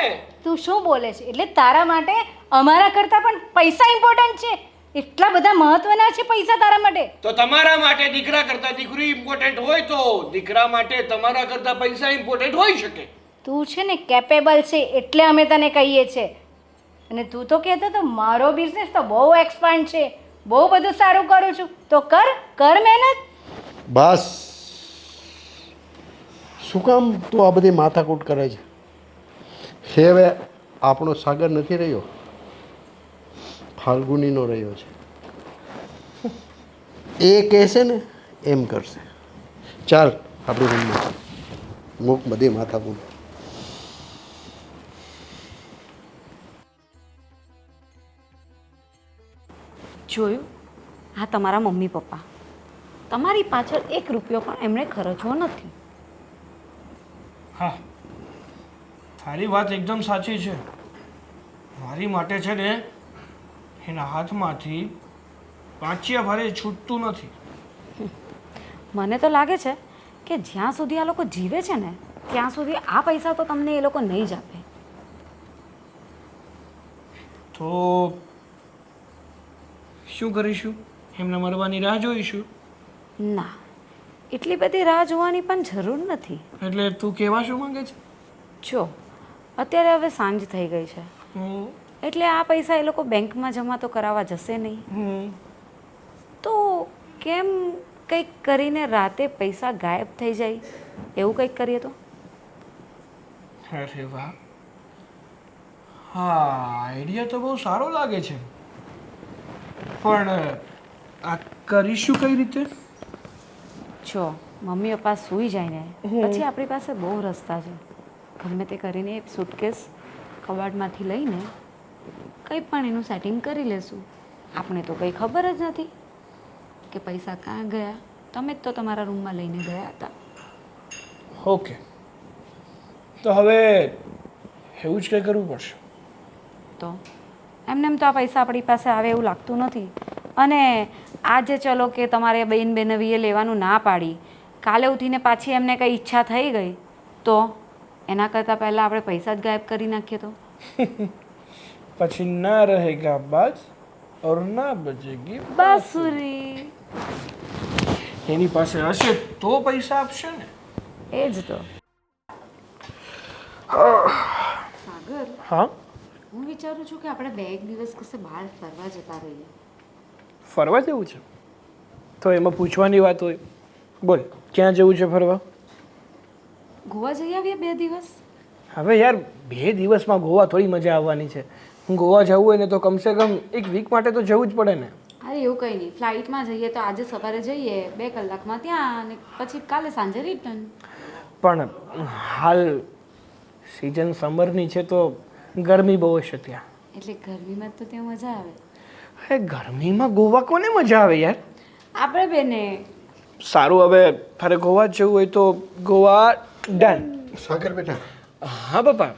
તું શું બોલે છે? એટલે તારા માટે અમારા કરતાં પણ પૈસા ઇમ્પોર્ટન્ટ છે? એટલા બધા મહત્વના છે પૈસા તારા માટે? તો તમારા માટે દીકરા કરતા દીકરી ઇમ્પોર્ટન્ટ હોય તો દીકરા માટે તમારા કરતા પૈસા ઇમ્પોર્ટન્ટ હોઈ શકે. તું છે ને કેપેબલ છે એટલે અમે તને કહીએ છીએ. અને તું તો કહેતો તો મારો બિઝનેસ તો બહુ એક્સપાન્ડ છે, બહુ બધું સારું કરું છું. તો કર મહેનત. બસ, શું કામ તું આ બધી માથાકૂટ કરે છે? હવે આપણો સાગર નથી રહ્યો, ફાલ્ગુનીનો રહ્યો છે. એ કહેશે ને એમ કરશે. ચાલ આપણી રૂમમાં મૂક બધી માથાકૂટ. જોયું, આ તમારા મમ્મી પપ્પા. તમારી પાછળ 1 રૂપિયો પણ એમણે ખર્ચવો નથી. હા, તારી વાત એકદમ સાચી છે. મારી માટે છે ને એના હાથમાંથી પાંચિયા ભારે છૂટતું નથી. મને તો લાગે છે કે જ્યાં સુધી આ લોકો જીવે છે ને ત્યાં સુધી આ પૈસા તો તમને એ લોકો નહીં જ આપે. તો શું કરીશું? એમને મરવાની રાહ જોઈશું? ના, એટલી બધી રાહ જોવાની પણ જરૂર નથી. એટલે તું કહેવા શું માંગે છે? જો અત્યારે હવે સાંજ થઈ ગઈ છે, હમ, એટલે આ પૈસા એ લોકો બેંકમાં જમા તો કરાવવા જશે નહીં. હમ. તો કેમ કંઈક કરીને રાતે પૈસા ગાયબ થઈ જાય એવું કંઈક કરીએ તો? અરે વાહ, હા, આઈડિયા તો બહુ સારો લાગે છે. પણ આ કરીશું કઈ રીતે? જો મમ્મી પપ્પા સૂઈ જાય ને પછી આપણી પાસે બહુ રસ્તા છે. ગમે તે કરીને એક સુટકેસ કબાટમાંથી લઈને કંઈ પણ એનું સેટિંગ કરી લેશું. આપણે તો કંઈ ખબર જ નથી કે પૈસા ક્યાં ગયા. તમે જ તો તમારા રૂમમાં લઈને ગયા હતા. ઓકે, તો હવે એવું જ કંઈ કરવું પડશે. તો એમને એમ તો આ પૈસા આપણી પાસે આવે એવું લાગતું નથી. અને આજે ચલો કે તમારે બેન બેનવીએ લેવાનું ના પાડી, કાલે ઉઠીને પાછી એમને કંઈ ઈચ્છા થઈ ગઈ તો એના કરતાં પહેલાં આપણે પૈસા જ ગાયબ કરી નાખીએ તો? પછી ના રહેગા બાજ ઓર ના બચેગી બાંસુરી. એની પાસે હશે તો પૈસા આપશે ને. એ જ તો. સાગર હા હું વિચારું છું કે આપણે 2 દિવસ કશે બહાર ફરવા જતા રહીએ. ફરવા જવું છે તો એમાં પૂછવાની વાત હોય. બોલ ક્યાં જવું છે ફરવા? ગોવા જઈ આવીએ 2 દિવસ. હવે યાર 2 દિવસમાં ગોવા થોડી મજા આવવાની છે. ગોવા જવું હોય ને તો કમસે કમ 1 વીક માટે તો જવું જ પડે ને. અરે એવું કંઈ નહીં, ફ્લાઇટમાં જઈએ તો આજે સવારે જઈએ 2 કલાકમાં ત્યાં અને પછી કાલે સાંજે રિટર્ન. પણ હાલ સિઝન સમરની છે તો ગરમી બહુ હશે ત્યાં. એટલે ગરમીમાં તો ત્યાં મજા આવે. અરે ગરમીમાં ગોવા કોને મજા આવે યાર? આપણે બેને. સારું, હવે તારે ગોવા જવું હોય તો ગોવા ડન. સાગર બેટા, હા પપ્પા.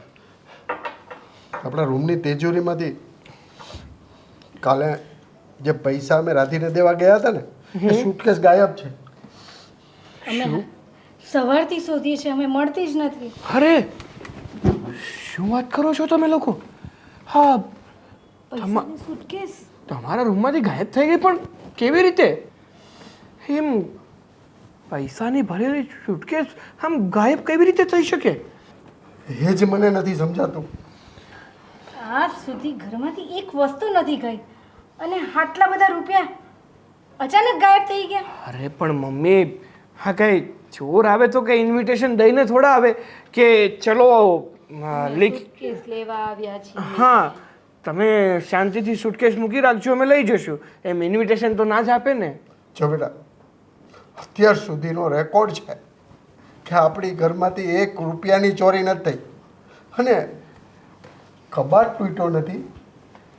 આપણા રૂમની તિજોરીમાંથી કાલે જે પૈસા અમે રાધીને દેવા ગયા હતા ને એ સુટકેસ ગાયબ છે. અમે સવારથી શોધીએ છીએ, અમે મળતી જ નથી. અરે શું વાત કરો છો તમે લોકો? હા, પૈસાની સુટકેસ. તમારા રૂમમાંથી ગાયબ થઈ ગઈ, પણ કેવી રીતે? એમ પૈસાની ભરેલી સુટકેસ આમ ગાયબ કેવી રીતે થઈ શકે? એ જ મને નથી સમજાતું. આજ સુધી ઘરમાંથી એક વસ્તુ નથી ગઈ અને આટલા બધા રૂપિયા અચાનક ગાયબ થઈ ગયા. અરે પણ મમ્મી, હા કઈ ચોર આવે તો કઈ ઇન્વિટેશન દઈને થોડા આવે કે ચલો લીક. સુટકેસ લેવા આવ્યા છીએ. હા, તમે શાંતિથી સુટકેસ મૂકી રાખજો, અમે લઈ જશું. એમ ઇન્વિટેશન તો ના જ આપે ને. જો બેટા, અત્યાર સુધીનો રેકોર્ડ છે કે આપણી ઘરમાંથી 1 રૂપિયાની ચોરી નથી થઈ અને કબાટ તૂટ્યો નથી,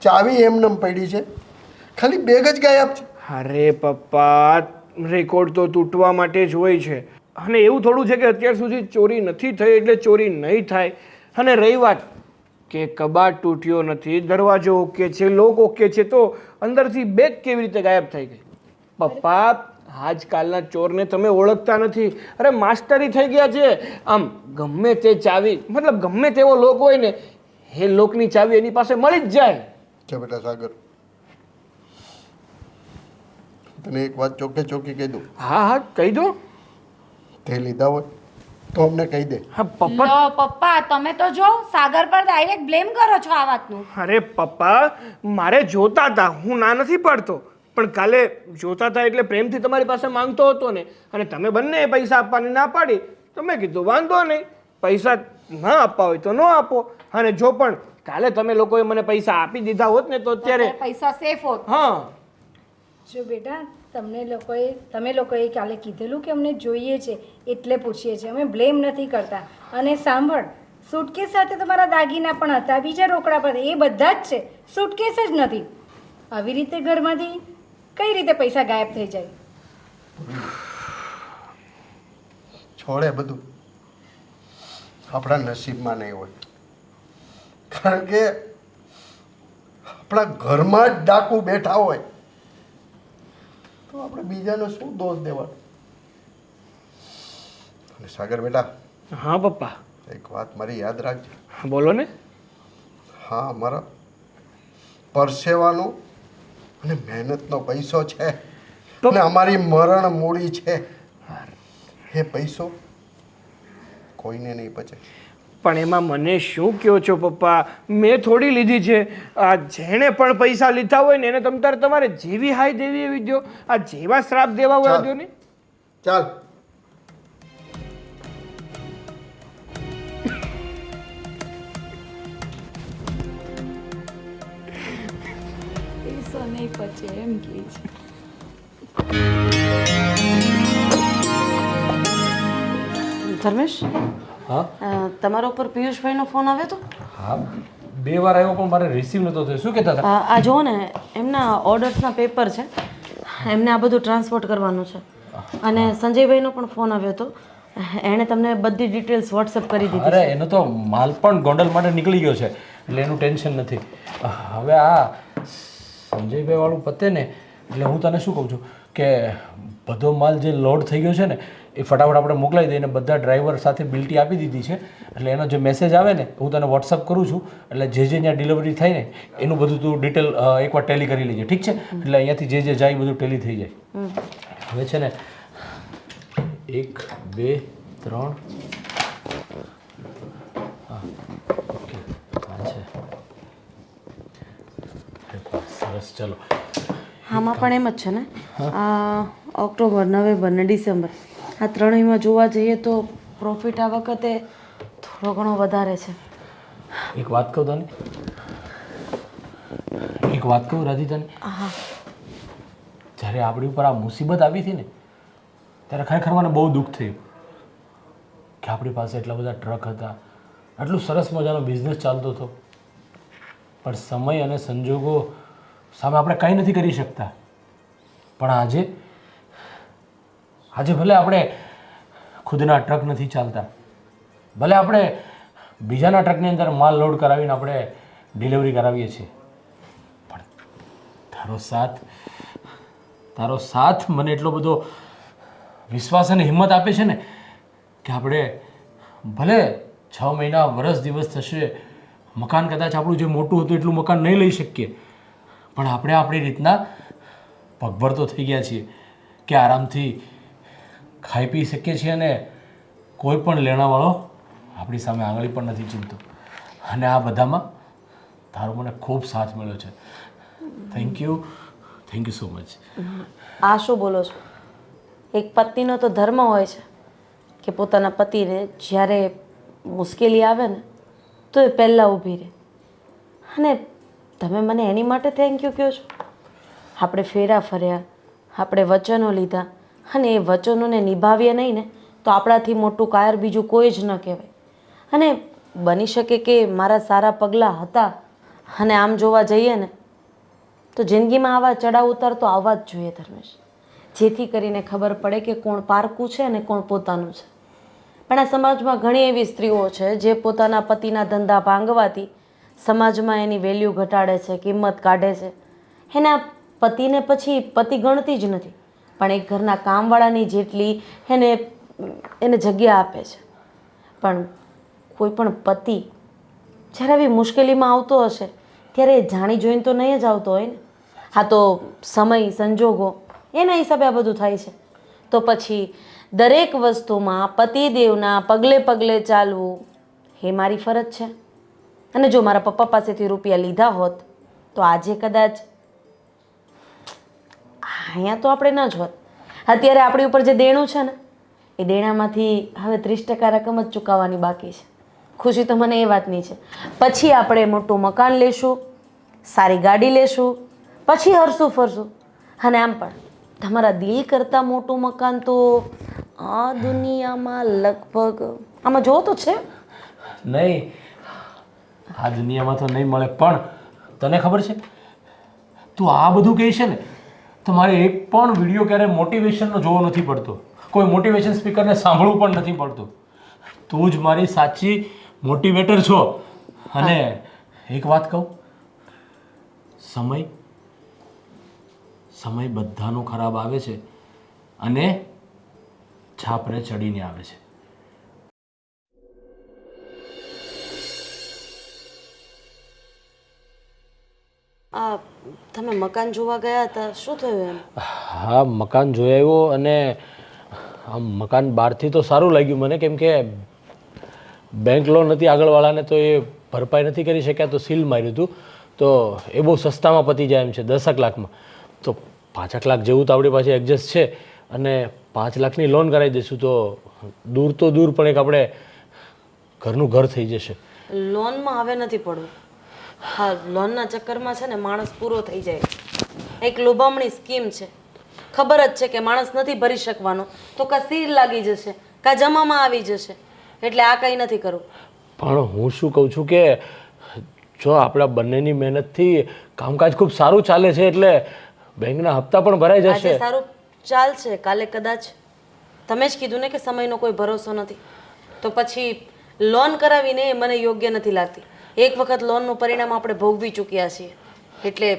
ચાવી એમનેમ પડી છે, ખાલી બેગ જ ગાયબ છે. અરે પપ્પા, રેકોર્ડ તો તૂટવા માટે જ હોય છે. અને એવું થોડું છે કે અત્યાર સુધી ચોરી નથી થઈ એટલે ચોરી નહીં થાય. અને રહી વાત કે કબાટ તૂટ્યો નથી, દરવાજો ઓકે છે, લોક ઓકે છે, તો અંદરથી બેગ કેવી રીતે ગાયબ થઈ ગઈ? પપ્પા, આજકાલના ચોરને તમે ઓળખતા નથી. અરે માસ્ટરી થઈ ગયા છે. આમ ગમે તે ચાવી, મતલબ ગમે તેવો લોક હોય ને, એ લોકની ચાવી એની પાસે મળી જ જાય. જો બેટા સાગર, તને એક વાત ચોખ્ખે ચોખ્ખી કહી દઉં, હા હા, કહી દો. તે લીધા હોય તો અમને કહી દે. હા પપ્પા. લો પપ્પા, તમે તો જો સાગર પર ડાયરેક્ટ બ્લેમ કરો છો આ વાતનું. અરે પપ્પા, મારે જોતા હતા, હું ના નથી પાડતો, પણ કાલે જોતા હતા એટલે પ્રેમથી તમારી પાસે માંગતો હતો ને, અને તમે બંને પૈસા આપવાની ના પાડી તો મેં કીધું વાંધો નહીં, પૈસા ના આપવા હોય તો ન આપો. અને જો પણ કાલે તમે લોકોએ મને પૈસા આપી દીધા હોત ને તો અત્યારે પૈસા સેફ હોત. હા. જો બેટા, તમે લોકોએ કાલે કીધેલું કે અમને જોઈએ છે એટલે પૂછીએ છીએ, અમે બ્લેમ નથી કરતા. અને સાંભળ, સુટકેસ સાથે તમારા દાગીના પણ હતા, બીજા રોકડા પર, એ બધા જ છે, સુટકેસ જ નથી. આવી રીતે ઘરમાંથી કઈ રીતે પૈસા ગાયબ થઈ જાય? છોડે બધું, આપણા નસીબમાં નહીં હોય. કારણ કે આપણા ઘરમાં જ ડાકુ બેઠા હોય તો આપણે બીજાનો શું દોષ દેવાનો? અને સાગર બેટા, હા પપ્પા. એક વાત મારી યાદ રાખજે. બોલો ને. હા, અમારા પરસેવાનો અને મહેનતનો પૈસો છે અને અમારી મરણ મૂડી છે. એ પૈસો કોઈને નહીં પચે. પણ એમાં મને શું કહો છો પપ્પા? મેં થોડી લીધી છે. આ જેણે પણ પૈસા લીધા હોય ને એને તમારે જેવી હાય દેવી એવી દો, આ જેવા શ્રાપ દેવા હોય દો ને. ચાલ, પૈસા નહીં પચે એમ કે છે. ધર્મેશ, હા તમારા ઉપર પિયુષભાઈનો ફોન આવ્યો હતો? હા, 2 વાર આવ્યો પણ મારે રિસીવ નહોતો થયો. શું કહેતા હતા? આ જુઓ ને, એમના ઓર્ડર્સના પેપર છે, એમને આ બધું ટ્રાન્સપોર્ટ કરવાનું છે. અને સંજયભાઈનો પણ ફોન આવ્યો હતો, એણે તમને બધી ડિટેલ્સ વોટ્સઅપ કરી દીધી. અરે એનો તો માલ પણ ગોંડલ માટે નીકળી ગયો છે એટલે એનું ટેન્શન નથી. હવે આ સંજયભાઈ વાળું પતે ને એટલે હું તને શું કહું છું કે બધો માલ જે લોડ થઈ ગયો છે ને એ ફટાફટ આપણે મોકલાવી દઈએ. બધા ડ્રાઈવર સાથે બિલ્ટી આપી દીધી છે એટલે એનો જે મેસેજ આવે ને હું તને વોટ્સઅપ કરું છું. એટલે જે ત્યાં ડિલિવરી થાય ને એનું બધું તું ડિટેલ એકવાર ટેલી કરી લેજે, ઠીક છે? એટલે અહીંયાથી જે જાય બધું ટેલી થઈ જાય. હવે છે ને 1 2 3 ઓકે હા છે. અરે વાહ, સરસ. ચલો આમાં પણ એમ જ છે ને, આ ઓક્ટોબર, નવેમ્બર ને ડિસેમ્બર આ ત્રણેયમાં જોવા જઈએ તો પ્રોફિટ આ વખતે થોડો ઘણો વધારે છે. એક વાત કહું તને, એક વાત કહું રાધી તને, હા જ્યારે આપણી ઉપર આ મુસીબત આવી હતી ને ત્યારે ખરેખર મને બહુ દુઃખ થયું કે આપણી પાસે એટલા બધા ટ્રક હતા, આટલું સરસ મજાનો બિઝનેસ ચાલતો હતો, પણ સમય અને સંજોગો સામે આપણે કંઈ નથી કરી શકતા. પણ આજે ભલે આપણે ખુદના ટ્રક નથી ચાલતા, ભલે આપણે બીજાના ટ્રકની અંદર માલ લોડ કરાવીને આપણે ડિલિવરી કરાવીએ છીએ, પણ તારો સાથ મને એટલો બધો વિશ્વાસ અને હિંમત આપે છે ને કે આપણે ભલે 6 મહિના, વર્ષ, દિવસ થશે, મકાન કદાચ આપણું જે મોટું હતું એટલું મકાન નહીં લઈ શકીએ, પણ આપણે આપણી રીતના પગભર તો થઈ ગયા છીએ કે આરામથી ખાઈ પી શકીએ છીએ અને કોઈ પણ લેણાવાળો આપણી સામે આંગળી પણ નથી ચીમતો. અને આ બધામાં તારો મને ખૂબ સાથ મળ્યો છે. Thank you so much. આ શું બોલો છો? એક પત્નીનો તો ધર્મ હોય છે કે પોતાના પતિને જ્યારે મુશ્કેલી આવે ને તો એ પહેલાં ઊભી રહે, અને તમે મને એની માટે થેન્ક યુ કહો છો? આપણે ફેરા ફર્યા, આપણે વચનો લીધા, અને એ વચનોને નિભાવીએ નહીં ને તો આપણાથી મોટું કાયર બીજું કોઈ જ ન કહેવાય. અને બની શકે કે મારા સારા પગલાં હતા, અને આમ જોવા જઈએ ને તો જિંદગીમાં આવા ચડાવ ઉતાર તો આવવા જ જોઈએ ધર્મેશ, જેથી કરીને ખબર પડે કે કોણ પારકું છે અને કોણ પોતાનું છે. પણ આ સમાજમાં ઘણી એવી સ્ત્રીઓ છે જે પોતાના પતિના ધંધા ભાંગવાથી સમાજમાં એની વેલ્યુ ઘટાડે છે, કિંમત કાઢે છે, એના પતિને પછી પતિ ગણતી જ નથી, પણ એક ઘરના કામવાળાની જેટલી એને જગ્યા આપે છે. પણ કોઈ પણ પતિ જ્યારે આવી મુશ્કેલીમાં આવતો હશે ત્યારે એ જાણી જોઈને તો નહીં જ આવતો હોય ને. હા તો સમય સંજોગો એના હિસાબે આ બધું થાય છે. તો પછી દરેક વસ્તુમાં પતિદેવના પગલે પગલે ચાલવું એ મારી ફરજ છે. અને જો મારા પપ્પા પાસેથી રૂપિયા લીધા હોત તો આજે કદાચ અહીંયા તો આપણે ન જ હોત. અત્યારે આપણી ઉપર જે દેણું છે ને એ દેણામાંથી હવે 30% રકમ જ ચૂકવવાની બાકી છે. ખુશી તો મને એ વાતની છે. પછી આપણે મોટું મકાન લેશું, સારી ગાડી લેશું, પછી હરશું ફરશું. અને આમ પણ તમારા દિલ કરતાં મોટું મકાન તો આ દુનિયામાં લગભગ આમાં જોવો તો છે નહીં, આ દુનિયામાં તો નહીં મળે. પણ તને ખબર છે, તું આ બધું કહે છે ને તો મારે એક પણ વિડીયો ક્યારે મોટિવેશનનો જોવો નથી પડતો, કોઈ મોટિવેશન સ્પીકરને સાંભળવું પણ નથી પડતું. તું જ મારી સાચી મોટિવેટર છો. અને એક વાત કહું, સમય બધાનો ખરાબ આવે છે અને છાપરે ચડીને આવે છે. આ તમે મકાન જોવા ગયા હતા, શું થયું એમ? હા, મકાન જોઈ આવ્યો અને આ મકાન બહારથી તો સારું લાગ્યું મને, કેમ કે બેંક લોન હતી આગળવાળાને તો એ ભરપાઈ નથી કરી શક્યા, તો સીલ માર્યું હતું. તો એ બહુ સસ્તામાં પતી જાય એમ છે, 10 લાખમાં. તો 5 લાખ જેવું તો આપણી પાસે એડજસ્ટ છે અને 5 લાખની લોન કરાવી દઈશું તો દૂર પણ એક આપણે ઘરનું ઘર થઈ જશે. લોનમાં હવે નથી પડવું. હા, લોનના ચક્કરમાં છે ને માણસ પૂરો થઈ જાય. એક લોભામણી સ્કીમ છે, ખબર જ છે કે માણસ નથી ભરી શકવાનો તો કાં સીલ લાગી જશે કાં જમામાં આવી જશે, એટલે આ કંઈ નથી કરવું. પણ હું શું કહું છું કે જો આપણા બંનેની મહેનતથી કામકાજ ખૂબ સારું ચાલે છે એટલે બેંકના હપ્તા પણ ભરાઈ જશે. આજે સારું ચાલશે, કાલે કદાચ. તમે જ કીધું ને કે સમયનો કોઈ ભરોસો નથી, તો પછી લોન કરાવીને એ મને યોગ્ય નથી લાગતી. એક વખત લોનનું પરિણામ આપણે ભોગવી ચૂક્યા છીએ, એટલે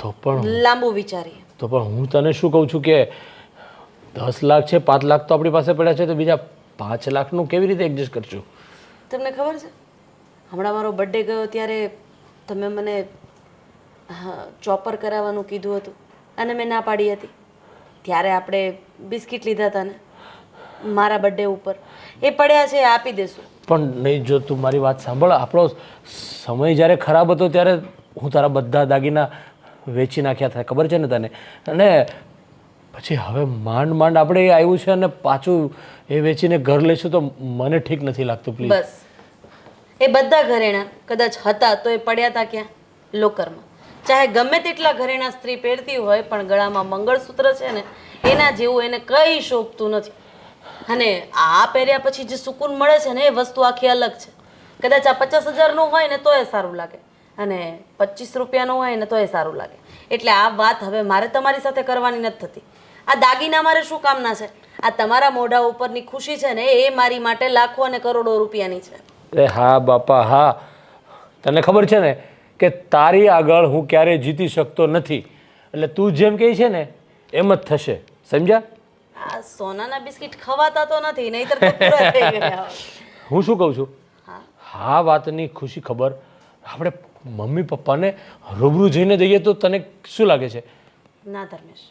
તો પણ લાંબુ વિચારીએ. તો પણ હું તને શું કહું છું કે 10 લાખ છે, 5 લાખ તો આપણી પાસે પડ્યા છે, તો બીજા 5 લાખનું કેવી રીતે એડજસ્ટ કરશું? તમને ખબર છે, હમણાં મારો બર્થડે ગયો ત્યારે તમે મને ચોપર કરાવવાનું કીધું હતું અને મેં ના પાડી હતી. ત્યારે આપણે બિસ્કિટ લીધા હતા ને, મારા બર્થડે ઉપર એ પડ્યા છે એ આપી દેશું. પણ નહીં, જો તું મારી વાત સાંભળ, આપણો સમય જ્યારે ખરાબ હતો ત્યારે હું તારા બધા દાગીના વેચી નાખ્યા હતા, ખબર છે ને તને? અને પછી હવે માંડ માંડ આપણે એ આવ્યું છે અને પાછું એ વેચીને ઘર લઈશું તો મને ઠીક નથી લાગતું. પ્લીઝ. બસ એ બધા ઘરેણાં કદાચ હતા તો એ પડ્યા હતા ક્યાં? લોકરમાં. ચાહે ગમે તેટલા ઘરેણાં સ્ત્રી પહેરતી હોય પણ ગળામાં મંગળસૂત્ર છે ને એના જેવું એને કંઈ શોભતું નથી. અને આ પહેર્યા પછી જે સુકૂન મળે છે ને એ વસ્તુ આખી અલગ છે. કદાચ આ 50,000નું હોય ને તોય સારું લાગે અને 25 રૂપિયાનું હોય ને તોય સારું લાગે. એટલે આ વાત હવે મારે તમારી સાથે કરવાની નથી થતી. આ દાગીના મારે શું કામના છે? આ તમારા મોઢા ઉપરની ખુશી છે ને એ મારી માટે લાખો અને કરોડો રૂપિયાની છે. અરે હા બાપા હા, તને ખબર છે ને કે તારી આગળ હું ક્યારેય જીતી શકતો નથી, એટલે તું જેમ કહે છે ને એમ જ થશે, સમજ્યા? આ સોનાના બિસ્કિટ ખવાતા તો નથી, નહીતર તો પૂરા થઈ ગયા. હું શું કહું છું, હા વાતની ખુશી ખબર આપણે મમ્મી પપ્પાને રૂબરૂ જઈને દઈએ તો તને શું લાગે છે? ના ધર્મેશ,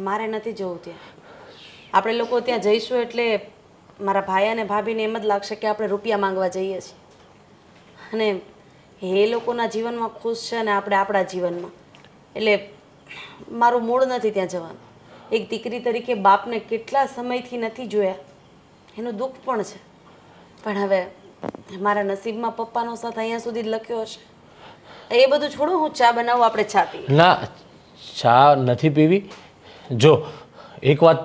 મારે નથી જવું ત્યાં. આપણે લોકો ત્યાં જઈશું એટલે મારા ભાઈ અને ભાભીને એમ જ લાગશે કે આપણે રૂપિયા માંગવા જઈએ છીએ અને એ લોકોના જીવનમાં ખુશ છે અને આપણે આપણા જીવનમાં. એટલે મારું મૂડ નથી ત્યાં જવાનું. એક દીકરી તરીકે બાપને કેટલા સમયથી નથી જોયા એનું દુઃખ પણ છે, પણ હવે મારા નસીબમાં પપ્પાનો સાથ અહીંયા સુધી જ લખ્યો હશે. એ બધું છોડો, હું ચા બનાવું, આપણે ચા પીએ. ના, ચા નથી પીવી. જો એક વાત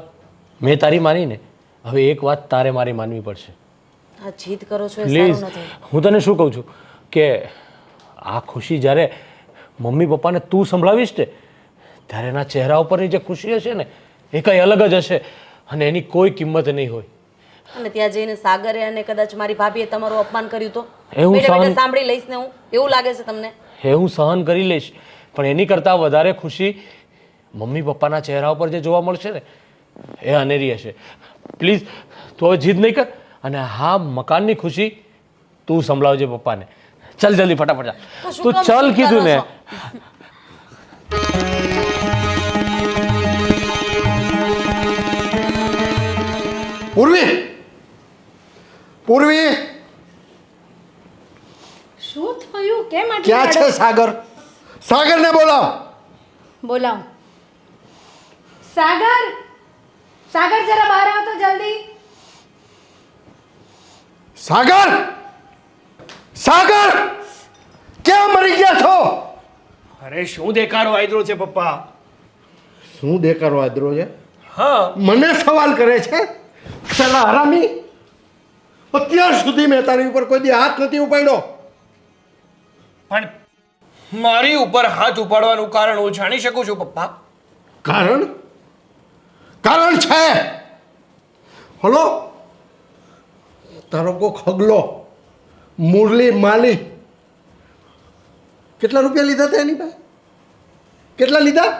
મેં તારી માની ને, હવે એક વાત તારે મારી માનવી પડશે. આ જીદ કરો છો એ પ્લીઝ. સારું નથી. હું તને શું કહું છું કે આ ખુશી જ્યારે મમ્મી પપ્પાને તું સંભળાવીશ ને ત્યારે એના ચહેરા ઉપરની જે ખુશી હશે ને એ કંઈ અલગ જ હશે અને એની કોઈ કિંમત નહીં હોય. અને ત્યાં જઈને સાગરે અને કદાચ મારી ભાભીએ તમારું અપમાન કર્યું તો એ હું બેઠા બેઠા સહન સાંભળી લઈશ ને હું, એવું લાગે છે તમને? એ હું સહન કરી લઈશ, પણ એની કરતાં વધારે ખુશી મમ્મી પપ્પાના ચહેરા ઉપર જે જોવા મળશે ને એ અનેરી હશે. પ્લીઝ તું હવે જીદ નહીં કર અને હા મકાનની ખુશી તું સંભળાવજે પપ્પાને. ચાલ જલ્દી ફટાફટ ચાલ. તો શું તું કામ ચાલ જીદ કીધું કરો ને. છો? પૂર્વી, પૂર્વી, શું થયું? કેમ ક્યાં છે સાગર? સાગરને બોલાવ. બોલાવ. સાગર, સાગર જરા બહાર આવ તો જલ્દી. સાગર, સાગર, ક્યાં મરી ગયા છો? અરે શું દેખાડો આદરો છે પપ્પા? શું દેખાડો આદરો છે? હા, મને સવાલ કરે છે? ચલા હરામી, અત્યાર સુધી મેં તારી ઉપર કોઈ દી હાથ નથી ઉપાડ્યો. પણ મારી ઉપર હાથ ઉપાડવાનું કારણ હું જાણી શકું છું પપ્પા? કારણ? કારણ છે. હલો, તારો કો ખગલો મુરલી માલી કેટલા રૂપિયા લીધા હતા એની પાસે? કેટલા લીધા?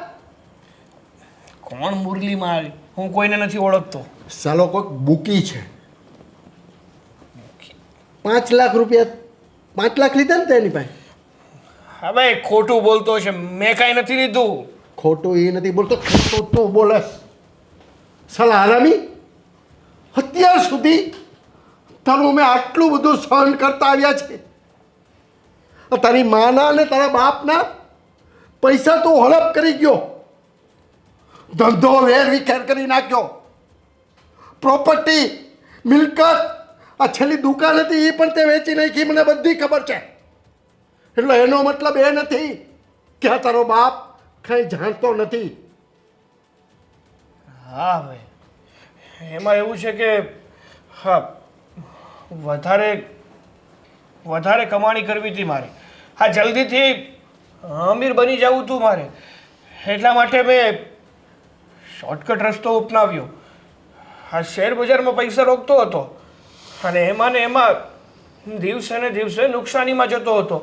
કોણ મુરલી મારી? હું કોઈને નથી ઓળખતો. સાલો કોઈક બુકી છે. 5 લાખ રૂપિયા, 5 લાખ લીધા ને તેની પાસે? હવે ખોટું બોલતો છે, મેં કાંઈ નથી લીધું. ખોટું એ નથી બોલતો, ખોટું તું બોલે. સાલા હરામી, અત્યાર સુધી તારું મેં આટલું બધું સહન કરતા આવ્યા છે. તારી માના અને તારા બાપના પૈસા તું હડપ કરી ગયો, ધંધો વેર વિખેર કરી નાખ્યો, પ્રોપર્ટી મિલકત આ છેલ્લી દુકાન હતી એ પણ તે વેચી નાખી, મને બધી ખબર છે. એટલે એનો મતલબ એ નથી કે આ તારો બાપ કંઈ જાણતો નથી. હા, હવે એમાં એવું છે કે હા, વધારે કમાણી કરવી હતી મારે. હા, જલ્દીથી અમીર બની જવું હતું મારે, એટલા માટે મેં શોર્ટકટ રસ્તો અપનાવ્યો. હા, શેર બજારમાં પૈસા રોકતો હતો અને એમાં ને એમાં દિવસે ને દિવસે નુકસાનીમાં જતો હતો.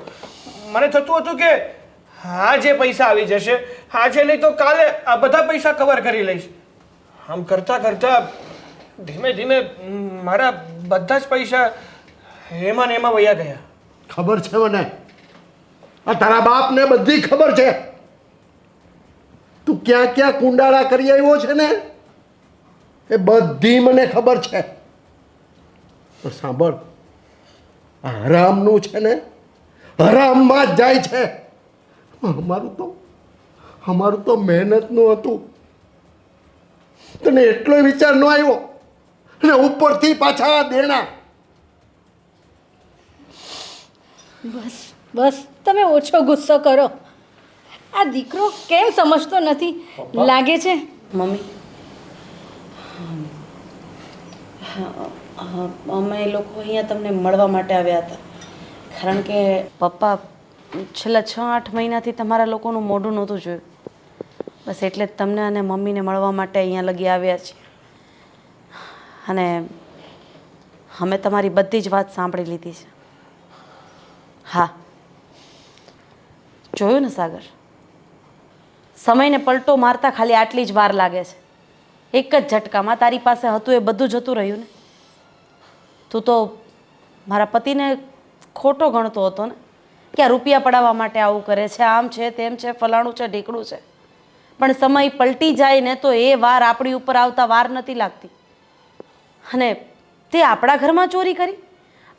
મને થતું હતું કે આજે પૈસા આવી જશે, આજે નહીં તો કાલે આ બધા પૈસા કવર કરી લઈશ. આમ કરતાં કરતાં ધીમે ધીમે મારા બધા જ પૈસા એમાં ને એમાં વયા ગયા. ખબર છે મને, આ તારા બાપને બધી ખબર છે. તું ક્યાં ક્યાં કુંડાળા કરી આવ્યો છે ને, એ બધી મને ખબર છે. પણ સાંભળ, આ હરામનું છે ને હરામમાં જ જાય છે. અમારું તો મહેનતનું હતું. તને એટલો વિચાર ન આવ્યો અને ઉપરથી પાછા દેણા. બસ બસ તમે ઓછો ગુસ્સો કરો. આ દીકરો કેમ સમજતો નથી? લાગે છે મમ્મી, અમે લોકો અહીંયા તમને મળવા માટે આવ્યા હતા, કારણ કે પપ્પા છેલ્લા 6-8 મહિનાથી તમારા લોકોનું મોઢું નહોતું જોયું. બસ એટલે જ તમને અને મમ્મીને મળવા માટે અહીંયા લગી આવ્યા છીએ. અને અમે તમારી બધી જ વાત સાંભળી લીધી છે. હા, જોયું ને સાગર, સમયને પલટો મારતા ખાલી આટલી જ વાર લાગે છે. એક જ ઝટકામાં તારી પાસે હતું એ બધું જતું રહ્યું ને. તું તો મારા પતિને ખોટો ગણતો હતો ને, કે આ રૂપિયા પડાવવા માટે આવું કરે છે, આમ છે, તેમ છે, ફલાણું છે, ઢીકણું છે. પણ સમય પલટી જાય ને તો એ વાર આપણી ઉપર આવતા વાર નથી લાગતી. અને તે આપણા ઘરમાં ચોરી કરી,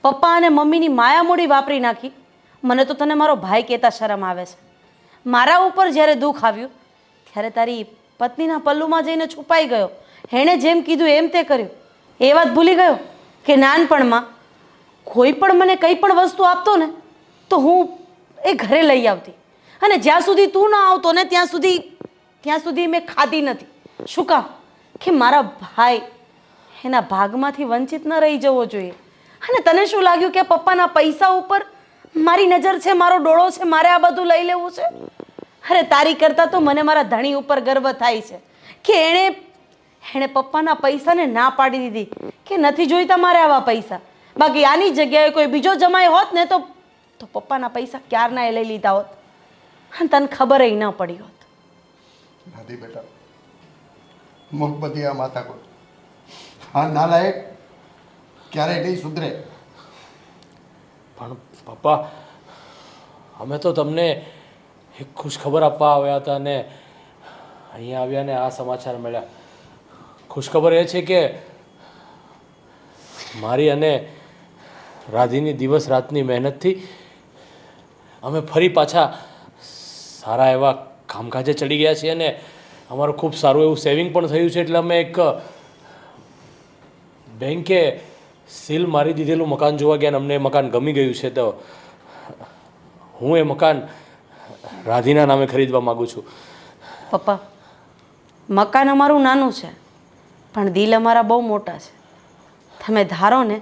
પપ્પા અને મમ્મીની માયામૂડી વાપરી નાખી. મને તો તને મારો ભાઈ કહેતા શરમ આવે છે. મારા ઉપર જ્યારે દુઃખ આવ્યું ત્યારે તારી પત્નીના પલ્લુમાં જઈને છુપાઈ ગયો. એણે જેમ કીધું એમ તે કર્યું. એ વાત ભૂલી ગયો કે નાનપણમાં કોઈ પણ મને કંઈ પણ વસ્તુ આપતો ને તો હું એ ઘરે લઈ આવતી, અને જ્યાં સુધી તું ન આવતો ને ત્યાં સુધી મેં ખાધી નથી. શું કામ? કે મારા ભાઈ એના ભાગમાંથી વંચિત ન રહી જવો જોઈએ. અને તને શું લાગ્યું કે પપ્પાના પૈસા ઉપર મારી નજર છે, મારો ડોળો છે, મારે આ બધું લઈ લેવું છે? અરે તારી કરતાં તો મને મારા ધણી ઉપર ગર્વ થાય છે કે એણે પપ્પાના પૈસાને ના પાડી દીધી કે નથી જોઈતા મારે આવા પૈસા. બાકી આની જગ્યાએ કોઈ બીજો જમાઈ હોત ને તો પપ્પાના પૈસા ક્યારના એ લઈ લીધા હોત અને તને ખબર ય ન પડી હોત. નથી બેટા, મુખબધી આ માથાકૂટ. હા, નાલાયક ક્યારેય નહીં સુધરે. પણ પપ્પા, અમે તો તમને એક ખુશખબર આપવા આવ્યા હતા અને અહીંયા આવ્યા ને આ સમાચાર મળ્યા. ખુશખબર એ છે કે મારી અને રાધીની દિવસ રાતની મહેનતથી અમે ફરી પાછા સારા એવા કામકાજે ચડી ગયા છીએ અને અમારું ખૂબ સારું એવું સેવિંગ પણ થયું છે. એટલે અમે એક બેંકે સીલ મારી દીધેલું મકાન જોવા ગયા અને અમને એ મકાન ગમી ગયું છે. તો હું એ મકાન રાધીના નામે ખરીદવા માગું છું. પપ્પા, મકાન અમારું નાનું છે પણ દિલ અમારા બહુ મોટા છે. તમે ધારો ને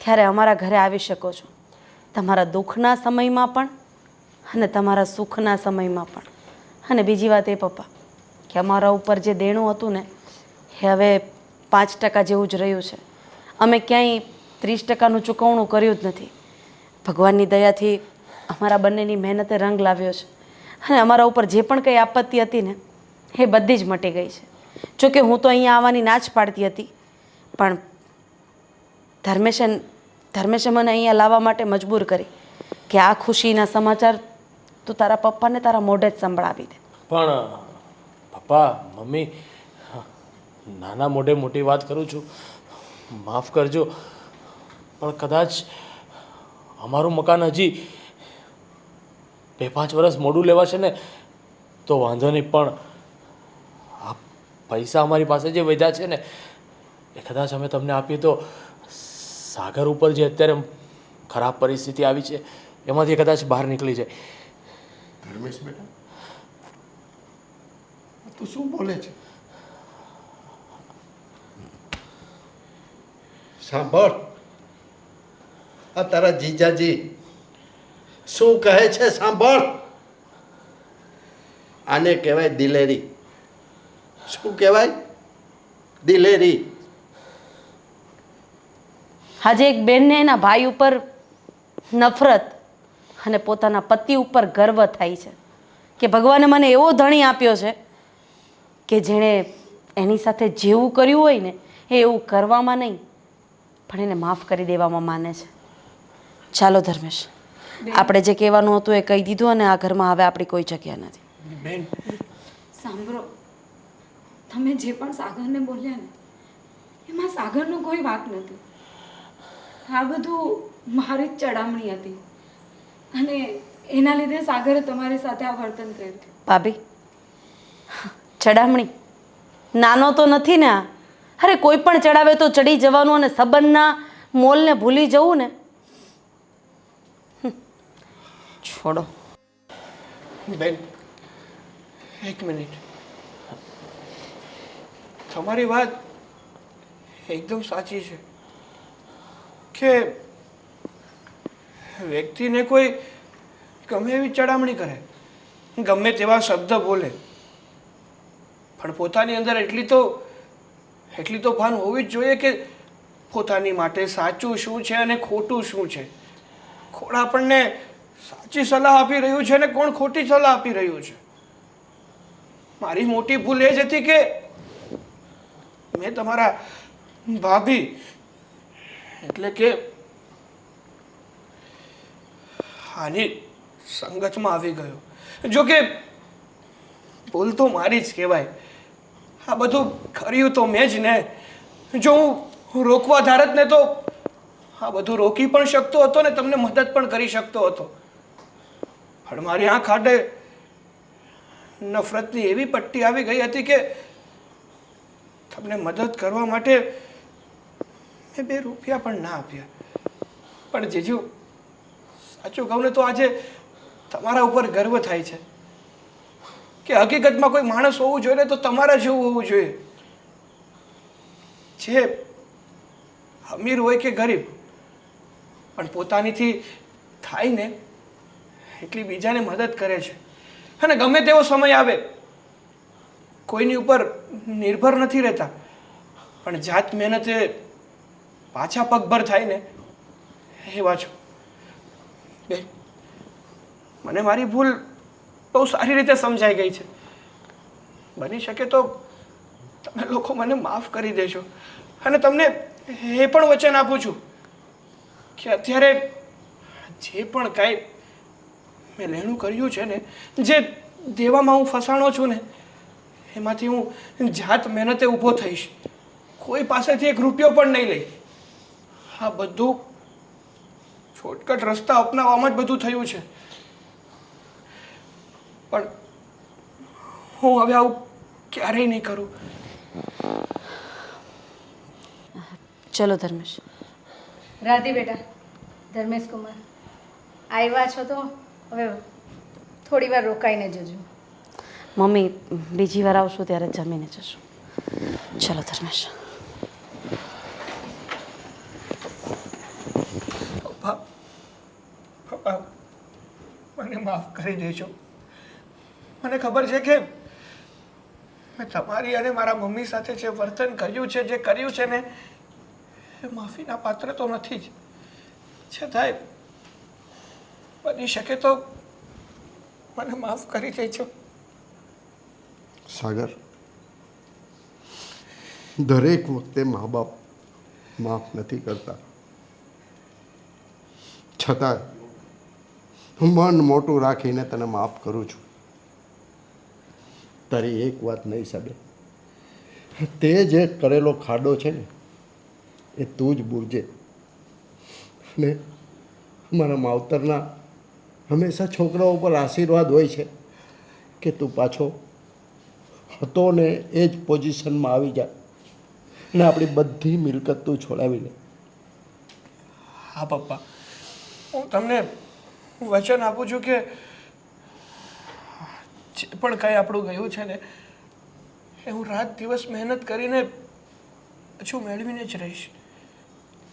ત્યારે અમારા ઘરે આવી શકો છો, તમારા દુઃખના સમયમાં પણ અને તમારા સુખના સમયમાં પણ. અને બીજી વાત એ પપ્પા કે અમારા ઉપર જે દેણું હતું ને એ હવે 5% જેવું જ રહ્યું છે. અમે ક્યાંય 30%નું ચૂકવણું કર્યું જ નથી. ભગવાનની દયાથી અમારા બંનેની મહેનતે રંગ લાવ્યો છે અને અમારા ઉપર જે પણ કંઈ આપત્તિ હતી ને એ બધી જ મટી ગઈ છે. જોકે હું તો અહીંયા આવવાની ના જ પાડતી હતી, પણ ધર્મેશે મને અહીંયા લાવવા માટે મજબૂર કરી કે આ ખુશીના સમાચાર તું તારા પપ્પાને તારા મોઢે જ સંભળાવી દે. પણ પપ્પા, મમ્મી, નાના મોઢે મોટી વાત કરું છું, માફ કરજો. પણ કદાચ અમારું મકાન હજી 2-5 વર્ષ મોડું લેવાશે ને તો વાંધો નહીં, પણ આ પૈસા અમારી પાસે જે વધ્યા છે ને એ કદાચ અમે તમને આપીએ તો સાગર ઉપર જે અત્યારે ખરાબ પરિસ્થિતિ આવી છે એમાંથી કદાચ બહાર નીકળી જાય. ધર્મેશ બેટા, તું શું બોલે છે? સાંભળ, આ તારા જીજાજી શું કહે છે સાંભળ. આને કહેવાય દિલેરી. શું કહેવાય? દિલેરી. આજે એક બેનને એના ભાઈ ઉપર નફરત અને પોતાના પતિ ઉપર ગર્વ થાય છે કે ભગવાને મને એવો ધણી આપ્યો છે કે જેણે એની સાથે જેવું કર્યું હોય ને એ એવું કરવામાં નહીં પણ એને માફ કરી દેવામાં માને છે. ચાલો ધર્મેશ, આપણે જે કહેવાનું હતું એ કહી દીધું અને આ ઘરમાં હવે આપણી કોઈ જગ્યા નથી. બેન, સાંભળો, તમે જે પણ સાગરને બોલ્યા ને એમાં સાગરનો કોઈ વાંક નથી. આ બધું મારી જ ચડામણી હતી અને એના લીધે સાગરે તમારી સાથે આ વર્તન કર્યું. ભાભી, ચડામણી નાનો તો નથી ને આ. અરે કોઈ પણ ચડાવે તો ચડી જવાનું અને સંબંધના મોલને ભૂલી જવું ને. છોડો. બેન, એક મિનિટ. તમારી વાત એકદમ સાચી છે કે વ્યક્તિને કોઈ ગમે એવી ચડામણી કરે, ગમે તેવા શબ્દ બોલે, પણ પોતાની અંદર એટલી તો ભાન હોવી જ જોઈએ કે પોતાની માટે સાચું શું છે અને ખોટું શું છે. કોણ આપણને સાચી સલાહ આપી રહ્યું છે અને કોણ ખોટી સલાહ આપી રહ્યું છે. મારી મોટી ભૂલ એ જ હતી કે મેં તમારા ભાભી એટલે કે આની સંગતમાં આવી ગયો. જો કે ભૂલ તો મારી જ કહેવાય. આ બધું કર્યું તો મેં જ ને. જો હું રોકવા ધારત ને તો આ બધું રોકી પણ શકતો હતો ને તમને મદદ પણ કરી શકતો હતો. પણ મારી આંખ આડે નફરતની એવી પટ્ટી આવી ગઈ હતી કે તમને મદદ કરવા માટે મેં 2 રૂપિયા પણ ના આપ્યા. પણ જીજુ, સાચું કહું ને તો આજે તમારા ઉપર ગર્વ થાય છે કે હકીકતમાં કોઈ માણસ હોવું જોઈએ ને તો તમારા જેવું હોવું જોઈએ. જે અમીર હોય કે ગરીબ, પણ પોતાનીથી થાય ને એટલી બીજાને મદદ કરે છે. અને ગમે તેવો સમય આવે કોઈની ઉપર નિર્ભર નથી રહેતા, પણ જાત મહેનતે પાછા પગભર થાય ને એવા છો. બેન, મને મારી ભૂલ બહુ સારી રીતે સમજાઈ ગઈ છે. બની શકે તો તમે લોકો મને માફ કરી દેશો. અને તમને એ પણ વચન આપું છું કે અત્યારે જે પણ કાંઈ મેં લેણું કર્યું છે ને, જે દેવામાં હું ફસાણો છું ને, એમાંથી હું જાત મહેનતે ઊભો થઈશ. કોઈ પાસેથી 1 રૂપિયો પણ નહીં લઈ. આ બધું શોર્ટકટ રસ્તા અપનાવવામાં જ બધું થયું છે. પણ હું હવે આવું ક્યારેય નહીં કરું. ચલો ધર્મેશ. રાધી બેટા, ધર્મેશ કુમાર આવ્યા છો તો હવે થોડી વાર રોકાઈને જજો. મમ્મી, બીજી વાર આવશું ત્યારે જમીને જશું. ચલો ધર્મેશ. પપ્પા, મને માફ કરી દેજો. મને ખબર છે કે મેં તમારી અને મારા મમ્મી સાથે જે વર્તન કર્યું છે, જે કર્યું છે ને, એ માફીના પાત્ર તો નથી જ. છતાંય બની શકે તો મને માફ કરી દેજો. સાગર, દરેક વખતે મા બાપ માફ નથી કરતા, છતાં હું મન મોટું રાખીને તને માફ કરું છું. તારી એક વાત નહીં સાબે, તે જે કરેલો ખાડો છે ને એ તું જ બૂરજે. ને મારા માવતરના હંમેશા છોકરાઓ પર આશીર્વાદ હોય છે કે તું પાછો હતો ને એ જ પોઝિશનમાં આવી જા ને આપણી બધી મિલકત તું છોડાવી લે. હા પપ્પા, હું તમને વચન આપું છું કે જે પણ કાંઈ આપણું ગયું છે ને, એ હું રાત દિવસ મહેનત કરીને પાછું મેળવીને જ રહીશ.